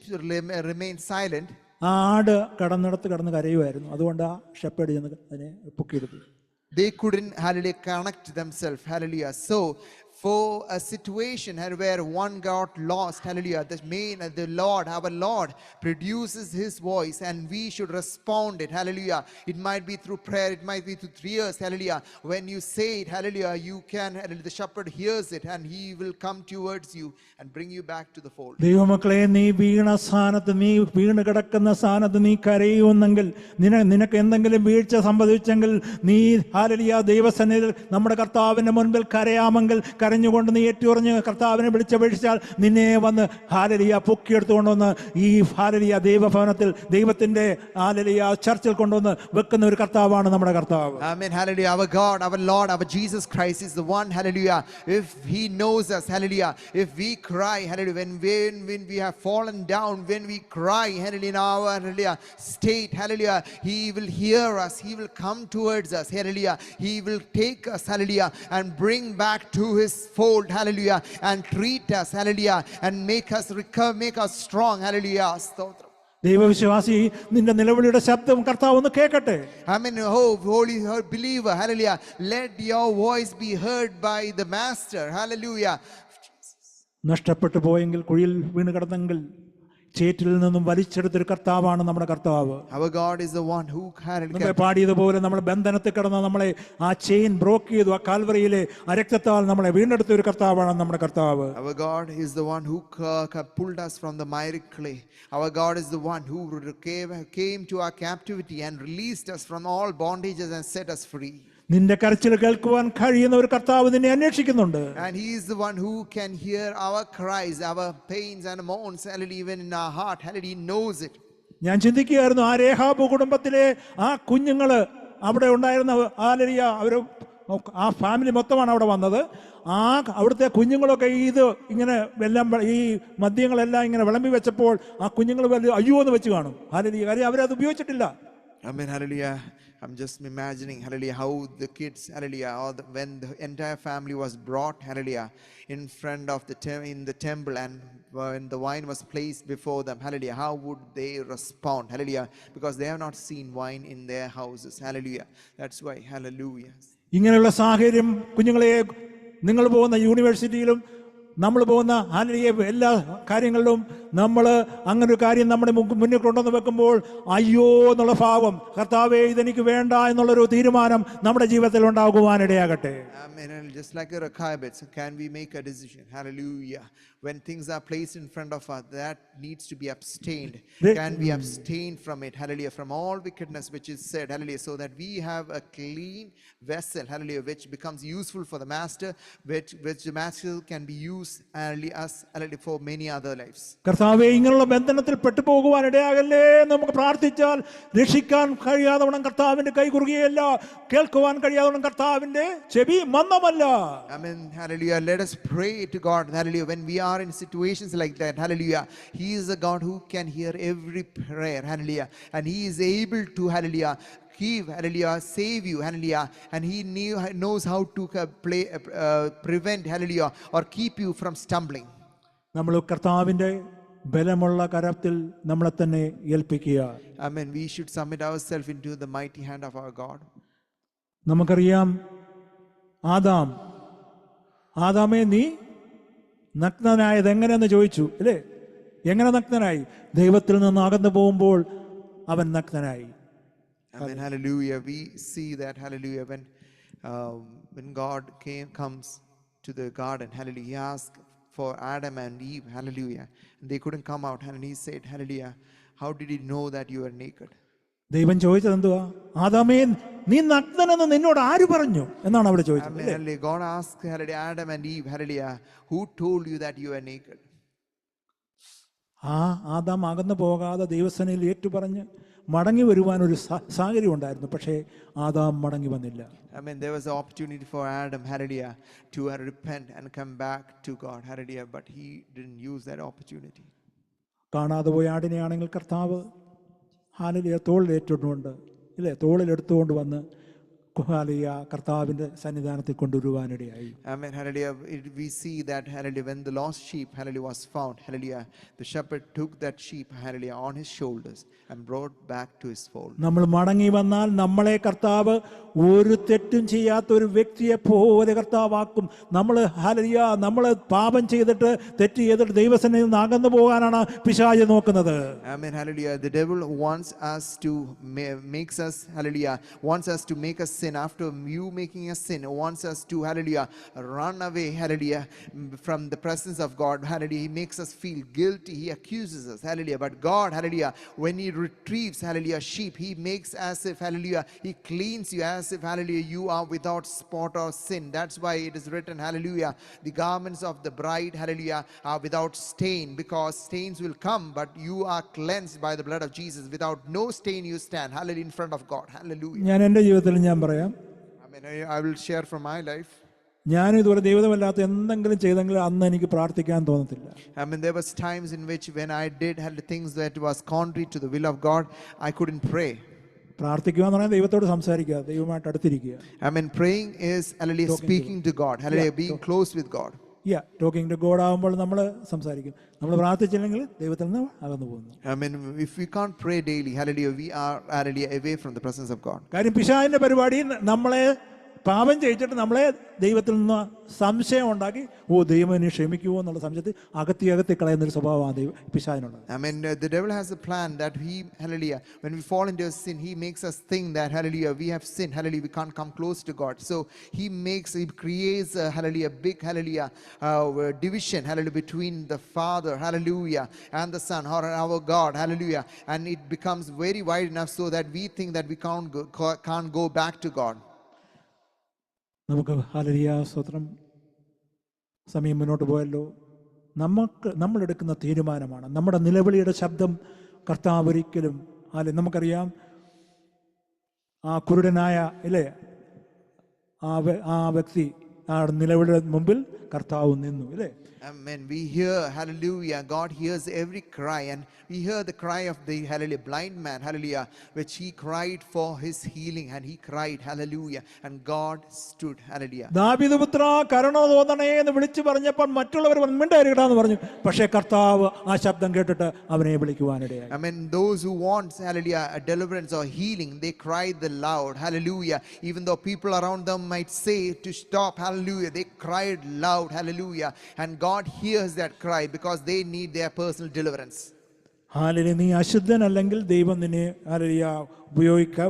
remain silent, ആ ആട് കടന്ന് കരയുമായിരുന്നു. അതുകൊണ്ട് ആ ഷെപ്പേഡ് ചെന്ന് അതിനെ പൊക്കിയെടുത്തു. they couldn't, hallelujah, connect themselves, hallelujah. So for a situation where one got lost, hallelujah, the Lord, our Lord, produces his voice and we should respond it, hallelujah. It might be through prayer, it might be through tears, hallelujah. When you say it, hallelujah, you can, hallelujah, the shepherd hears it and he will come towards you and bring you back to the fold. ദൈവമക്കളെ, നീ വീണ സ്ഥാനത്ത്, നീ വീണ് കിടക്കുന്ന സ്ഥാനത്ത് നീ കരയുന്നെങ്കിൽ, നിനക്ക് എന്തെങ്കിലും വീഴ്ച സംഭവിച്ചെങ്കിൽ, നീ ഹല്ലേലൂയ ദൈവസന്നിധിയിൽ നമ്മുടെ കർത്താവിന്റെ മുൻപിൽ കരയാമെങ്കിൽ, കരഞ്ഞുകൊണ്ട് നീ ഏറ്റുപറഞ്ഞ് കർത്താവിനെ വിളിച്ചപേക്ഷിച്ചാൽ നിന്നെ വന്ന് ഹല്ലേലൂയ പൊക്കിയെടുത്തുകൊണ്ടുവന്ന് ഈ ഹല്ലേലൂയ ദൈവഭവനത്തിൽ, ദൈവത്തിന്റെ ഹല്ലേലൂയ ചർച്ചിൽ കൊണ്ടുവന്ന് വെക്കുന്ന ഒരു കർത്താവാണ് നമ്മുടെ കർത്താവ്. Amen. Hallelujah. Our God, our Lord, our Jesus Christ is the one, hallelujah. If he knows us, hallelujah, if we cry, hallelujah, when we have fallen down, when we cry, hallelujah, in our, hallelujah, state, hallelujah, he will hear us, he will come towards us, hallelujah, he will take us, hallelujah, and bring back to his fold, hallelujah, and treat us, hallelujah, and make us recover, make us strong, hallelujah. Stotram. ദൈവവിശ്വാസി, നിന്റെ നിലവിളിയുടെ ശബ്ദം കർത്താവ് ഒന്ന് കേൾക്കട്ടെ. I mean, oh, holy believer, hallelujah, let your voice be heard by the master, hallelujah. നഷ്ടപ്പെട്ടു പോയെങ്കിൽ, കുഴിയിൽ വീണ് കിടന്നെങ്കിൽ, ചേറ്റിൽ നിന്നും വലിച്ചെടുത്തൊരു കർത്താവാണ് നമ്മുടെ കർത്താവ്. Our God is the one who, hallelujah, പാടിയതുപോലെ നമ്മൾ ബന്ധനത്തിൽ കിടന്ന നമ്മളെ ആ ചെയിൻ ബ്രോക്ക് ചെയ്തു, ആ കാൽവറിയിലെ ആ രക്തത്താൽ നമ്മളെ വീണ്ടെടുത്ത ഒരു കർത്താവാണ് നമ്മുടെ കർത്താവ്. Our God is the one who pulled us from the miry clay. Our God is the one who came to our captivity and released us from all bondages and set us free. നിന്റെ കരച്ചിൽ കേൾക്കുവാൻ കഴിയുന്ന ഒരു കർത്താവ് നിന്നെ അന്വേഷിക്കുന്നുണ്ട്. And he is the one who can hear our cries, our pains and moans, hallelujah, even in our heart, hallelujah, he knows it. ഞാൻ ചിന്തിക്കുകയായിരുന്നു, ആ രേഹാബ് കുടുംബത്തിലെ ആ കുഞ്ഞുങ്ങള് അവിടെ ഉണ്ടായിരുന്ന ഹാലരിയ അവർ ആ ഫാമിലി മൊത്തമാണ് അവിടെ വന്നത്. അവിടുത്തെ കുഞ്ഞുങ്ങളൊക്കെ ഇത് ഇങ്ങനെ എല്ലാം ഈ മദ്യങ്ങളെല്ലാം ഇങ്ങനെ വിളമ്പി വെച്ചപ്പോൾ ആ കുഞ്ഞുങ്ങൾ അയ്യോ എന്ന് വെച്ച് കാണും. ഹാലരിയ കാര്യം അവരത് ഉപയോഗിച്ചിട്ടില്ല. Amen, hallelujah. I'm just imagining, hallelujah, how the kids, hallelujah, when the entire family was brought, hallelujah, in front of in the temple, and when the wine was placed before them, hallelujah, how would they respond, hallelujah, because they have not seen wine in their houses, hallelujah. That's why, hallelujah. ഇങ്ങനെയുള്ള സാഹചര്യം കുഞ്ഞുങ്ങളെ നിങ്ങൾ പോകുന്ന യൂണിവേഴ്സിറ്റിയിലും നമ്മൾ പോകുന്ന എല്ലാ കാര്യങ്ങളിലും നമ്മൾ അങ്ങനെ ഒരു കാര്യം നമ്മുടെ മുന്നിൽ കൊണ്ടുവന്ന് വെക്കുമ്പോൾ അയ്യോ എന്നുള്ള ഭാവം, കർത്താവേ ഇതെനിക്ക് വേണ്ട എന്നുള്ളൊരു തീരുമാനം നമ്മുടെ ജീവിതത്തിൽ ഉണ്ടാകുവാനിടയാകട്ടെ. Amen. Just like the Rechabites, can we make a decision? Hallelujah. When things are placed in front of us, that needs to be abstained. Can we abstain from it? Hallelujah. From all wickedness which is said. Hallelujah. So that we have a clean vessel. Hallelujah. Which becomes useful for the master, which the master can be used hallelujah, for many other lives. കർത്താവേ ഇങ്ങനെയുള്ള ബന്ധനത്തിൽ പെട്ടുപോകുവാൻ ഇടയാകല്ലേ നമുക്ക് പ്രാർത്ഥിച്ചാൽ രക്ഷിക്കാൻ കഴിയാതവണ്ണം കർത്താവിന്റെ കൈ കുറുകിയല്ല, കേൾക്കുവാൻ കഴിയാതവണ്ണം കർത്താവിന്റെ ചെവി മന്ദമല്ല. Amen. Hallelujah. Let us pray to God. Hallelujah. When we are in situations like that, hallelujah, He is a God who can hear every prayer. Hallelujah. And He is able to, hallelujah, give, hallelujah, save you, hallelujah, and He knows how to prevent, hallelujah, or keep you from stumbling. നമ്മൾ കർത്താവിന്റെ ബലമുള്ള കരത്തിൽ നമ്മളെ തന്നെ ഏൽപ്പിക്കുക. Amen. We should submit ourselves into the mighty hand of our God. നമുക്കറിയാം, ആദാമേ നീ നഗ്നനായത് എങ്ങനെയെന്ന് ചോദിച്ചു അല്ലേ? എങ്ങനെ നഗ്നനായി? ദൈവത്തിൽ നിന്ന് അകന്നു പോകുമ്പോൾ അവൻ നഗ്നനായി. Amen. Hallelujah. We see that, hallelujah, when God comes to the garden, hallelujah, He asked for Adam and Eve, hallelujah, and they couldn't come out, and He said, hallelujah, how did He know that you were naked? ദൈവം ചോദിച്ചത് എന്തുവാ? ആദാമേ നീ നഗ്നനെന്ന് നിന്നോട് ആര് പറഞ്ഞു എന്നാണ് അവിടെ ചോദിച്ചത്. Hallelujah. God asked, hallelujah, Adam and Eve, hallelujah, who told you that you were naked? Adam അകന്നു പോകാതെ ദൈവസേനയിൽ ഏറ്റുപറഞ്ഞ് മടങ്ങി വരുവാൻ ഒരു സാഹചര്യം ഉണ്ടായിരുന്നു. പക്ഷേ ആദാം മടങ്ങി വന്നില്ല. There was an opportunity for Adam, hallelujah, to repent and come back to God, hallelujah, but he didn't use that opportunity. കാണാതെ പോയ ആടിനെയാണെങ്കിൽ കർത്താവ് ഹാലലിയ തോളിലേറ്റുകൊണ്ട് തോളിലെടുത്തുകൊണ്ട് വന്ന് കർത്താവിന്റെ സന്നിധാനത്തിൽ കൊണ്ടുവരുവാനിടയായി. Amen. Hallelujah. We see that, hallelujah, when the lost sheep, hallelujah, was found, hallelujah, the shepherd took that sheep, hallelujah, on his shoulders and brought back to his fold. നമ്മൾ മടങ്ങി വന്നാൽ നമ്മളെ കർത്താവ് ഒരു തെറ്റും ചെയ്യാത്ത ഒരു വ്യക്തിയെ പോലെ കർത്താവാക്കും. നമ്മൾ ഹല്ലേലൂയ, നമ്മൾ പാപം ചെയ്തിട്ട് തെറ്റ് ചെയ്തിട്ട് ദൈവസന്നിധിയിൽ നിന്ന് അകന്നു പോകാനാണ് പിശാച് നോക്കുന്നത്. Amen. Hallelujah. The devil wants us to make us sin. After you making a sin, wants us to, hallelujah, run away, hallelujah, from the presence of God. Hallelujah. He makes us feel guilty. He accuses us. Hallelujah. But God, hallelujah, when He retrieves, hallelujah, sheep, He makes as if, hallelujah, He cleans you as if, hallelujah, you are without spot or sin. That's why it is written, hallelujah, the garments of the bride, hallelujah, are without stain, because stains will come, but you are cleansed by the blood of Jesus. Without no stain you stand, hallelujah, in front of God. Hallelujah. ഞാൻ എൻ്റെ ജീവിതത്തിൽ ഞാൻ പറയാം, I will share from my life. ഞാൻ ഇതുവരെ ദൈവമല്ലാത്ത എന്തെങ്കിലും ചെയ്തെങ്കിൽ അന്ന് എനിക്ക് പ്രാർത്ഥിക്കാൻ തോന്നത്തില്ല. There was times in which when I did things that was contrary to the will of God, I couldn't pray. പ്രാർത്ഥിക്കുക എന്ന് പറഞ്ഞാൽ ദൈവത്തോട് സംസാരിക്കുക, ദൈവമായിട്ട് അടുത്തിരിക്കുക. Praying is, hallelujah, speaking to God, hallelujah, being close with God. Talking to God ആകുമ്പോൾ നമ്മൾ സംസാരിക്കും. നമ്മൾ പ്രാർത്ഥിച്ചില്ലെങ്കിൽ ദൈവത്തിൽ നിന്ന് അകന്നു പോകുന്നു. If we can't pray daily, hallelujah, we are, hallelujah, away from the presence of God. കാര്യം പിശാചിന്റെ പരിപാടി നമ്മളെ പാപം ചെയ്യിച്ചിട്ട് നമ്മളെ ദൈവത്തിൽ നിന്ന് സംശയം ഉണ്ടാക്കി, ദൈവം എന്നെ ക്ഷമിക്കുമോ എന്നുള്ള സംശയത്തിൽ അകത്തി കളയുന്നൊരു സ്വഭാവമാണ് പിശാചിനുള്ളത്. The devil has a plan that he, hallelujah, when we fall into a sin, he makes us think that, hallelujah, we have sinned, hallelujah, we can't come close to God. So he creates a, hallelujah, big, hallelujah, division, hallelujah, between the Father, hallelujah, and the Son, or our God, hallelujah, and it becomes very wide enough so that we think that we can't go back to God. നമുക്ക് hallelujah, സ്തോത്രം. സമയം മുന്നോട്ട് പോയല്ലോ. നമ്മളെടുക്കുന്ന തീരുമാനമാണ്, നമ്മുടെ നിലവിളിയുടെ ശബ്ദം കർത്താവ് ഒരിക്കലും അല്ലെ നമുക്കറിയാം ആ കുരുടനായ ഇല്ലേ ആ വ്യക്തി ആ നിലവിളിയുടെ മുമ്പിൽ കർത്താവ് നിന്നു ഇല്ലേ. Amen. We hear, hallelujah, God hears every cry, and we hear the cry of the, hallelujah, blind man, hallelujah, which he cried for his healing, and he cried, hallelujah, and God stood, hallelujah. ദാവീദ് പുത്ര കരുണ തോന്നണേ എന്ന് വിളിച്ചു പറഞ്ഞപ്പോൾ മറ്റുള്ളവർ മിണ്ടായിരിക്കടാന്ന് പറഞ്ഞു. പക്ഷേ കർത്താവ് ആ ശബ്ദം കേട്ടിട്ട് അവനെ വിളിക്കുവാനിടയായി. Amen. Those who want, hallelujah, a deliverance or healing, they cried the loud, hallelujah. Even though people around them might say to stop, hallelujah, they cried loud, hallelujah, and God hears that cry because they need their personal deliverance. Hallelujah. നീ അശുദ്ധനല്ലെങ്കിൽ ദൈവം നിന്നെ hallelujah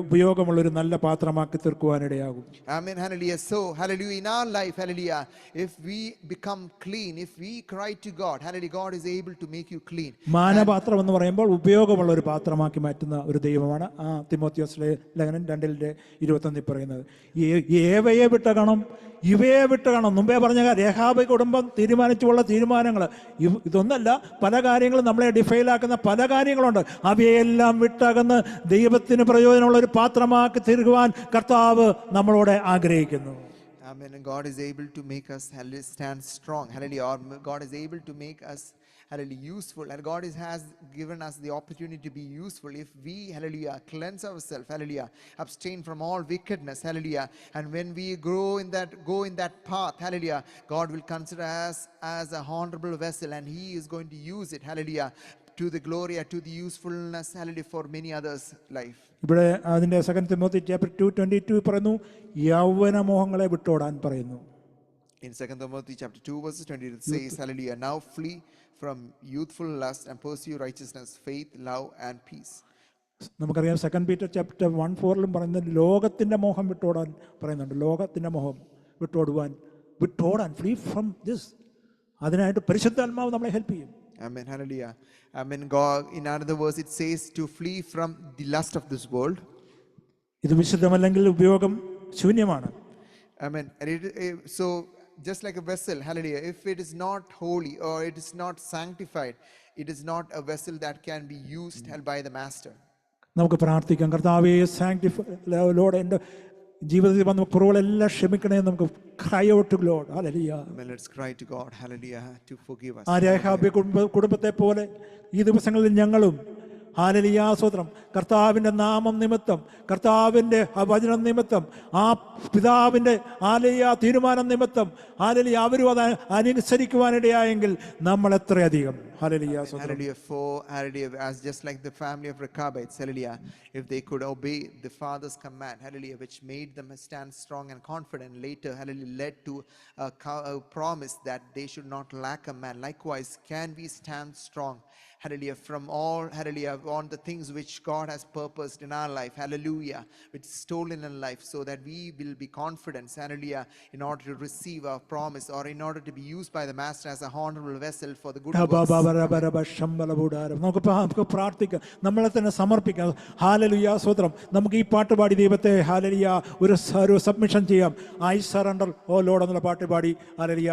ഉപയോഗമുള്ളൊരു നല്ല പാത്രമാക്കി തീർക്കുവാനിടയാകും. Amen. Hallelujah. So, hallelujah, in our life, hallelujah, if we become clean, if we cry to God, hallelujah, God is able to make you clean. മാനപാത്രം എന്ന് പറയുമ്പോൾ ഉപയോഗമുള്ള ഒരു പാത്രമാക്കി മാറ്റുന്ന ഒരു ദൈവമാണ്. ആ തിമോത്തിയോസ് ലേഖനം 2:21 പറയുന്നത്. ഏവയെ വിട്ടകണം ഇവയെ വിട്ടകണം. മുമ്പേ പറഞ്ഞ രേഖാബ് കുടുംബം തീരുമാനിച്ചുള്ള തീരുമാനങ്ങൾ ഇതൊന്നല്ല, പല കാര്യങ്ങളും നമ്മളെ ഡിഫൈലാക്കുന്ന പല കാര്യങ്ങളുണ്ട്. അവയെല്ലാം വിട്ടകന്ന് ദൈവത്തിന് പ്രയോജനമുള്ള ഒരു പാത്രമാക്കി തീർക്കുവാൻ കർത്താവ് നമ്മളോട് ആഗ്രഹിക്കുന്നു. Amen. And God is able to make us stand strong. Hallelujah. Or God is able to make us, hallelujah, useful. And God has given us the opportunity to be useful if we, hallelujah, cleanse ourselves, hallelujah, abstain from all wickedness, hallelujah. And when we go in that path, hallelujah, God will consider us as a honorable vessel, and He is going to use it, hallelujah, to the glory, to the usefulness, hallelujah, for many others' life. ഇവിടെ അതിൻ്റെ 2 Timothy chapter 2:22 പറയുന്നു, യൗവനമോഹങ്ങളെ വിട്ടോടാൻ പറയുന്നു. In 2 Timothy chapter 2 verses 20 it says, hallelujah, now flee from youthful lust and pursue righteousness, faith, love and peace. നമുക്കറിയാം 2 Peter chapter 1:4 പറയുന്നത് ലോകത്തിന്റെ മോഹം വിട്ടോടാൻ പറയുന്നുണ്ട്. ലോകത്തിന്റെ മോഹം വിട്ടോടാൻ ഫ്രീ ഫ്രം ദിസ്. അതിനായിട്ട് പരിശുദ്ധാത്മാവ് നമ്മളെ ഹെൽപ്പ് ചെയ്യും. Amen. Hallelujah. Amen. God, in another verse it says to flee from the lust of this world. ഇത് വിശുദ്ധമല്ലെങ്കിൽ ഉപയോഗം ശൂന്യമാണ്. Amen. And so just like a vessel, hallelujah, if it is not holy or it is not sanctified, it is not a vessel that can be used by the master. നമുക്ക് പ്രാർത്ഥിക്കാം. കർത്താവേ, sanctify Lord, എൻ്റെ ജീവിതത്തിൽ വന്ന കുറവുകളെല്ലാം ക്ഷമിക്കണേ. നമുക്ക് cry out to Lord. Hallelujah. Amen. Let's cry to God, hallelujah, to forgive us. ആ രേഖാബ് കുടുംബത്തെ പോലെ ഈ ദിവസങ്ങളിൽ ഞങ്ങളും ഹല്ലേലൂയ സ്തോത്രം കർത്താവിൻ്റെ നാമം നിമിത്തം, കർത്താവിൻ്റെ വചനം നിമിത്തം, ആ പിതാവിൻ്റെ ഹല്ലേലൂയ തീരുമാനം നിമിത്തം ഹല്ലേലൂയ അവരും അത് അനുസരിക്കുവാനിടയായെങ്കിൽ നമ്മൾ എത്രയധികം ഹല്ലേലൂയ സ്തോത്രം. Hallelujah. For hallelujah, as just like the family of Rechabites, hallelujah, if they could obey the father's command, hallelujah, which made them stand strong and confident, later hallelujah led to a promise that they should not lack a man. Likewise, can we stand strong, hallelujah, from all, hallelujah, on the things which God has purposed in our life, hallelujah, which is stolen in life, so that we will be confident, hallelujah, in order to receive our promise, or in order to be used by the master as a honorable vessel for the good works. നമുക്ക് പ്രാർത്ഥിക്കാം, നമ്മളെ തന്നെ സമർപ്പിക്കാം. Hallelujah സ്തോത്രം. നമുക്ക് ഈ പാട്ട് പാടി ദൈവത്തെ ഹല്ലേലൂയ ഒരു സബ്മിഷൻ ചെയ്യാം. ഐ സറണ്ടർ ഓ ലോർഡ് എന്നുള്ള പാട്ട് പാടി ഹല്ലേലൂയ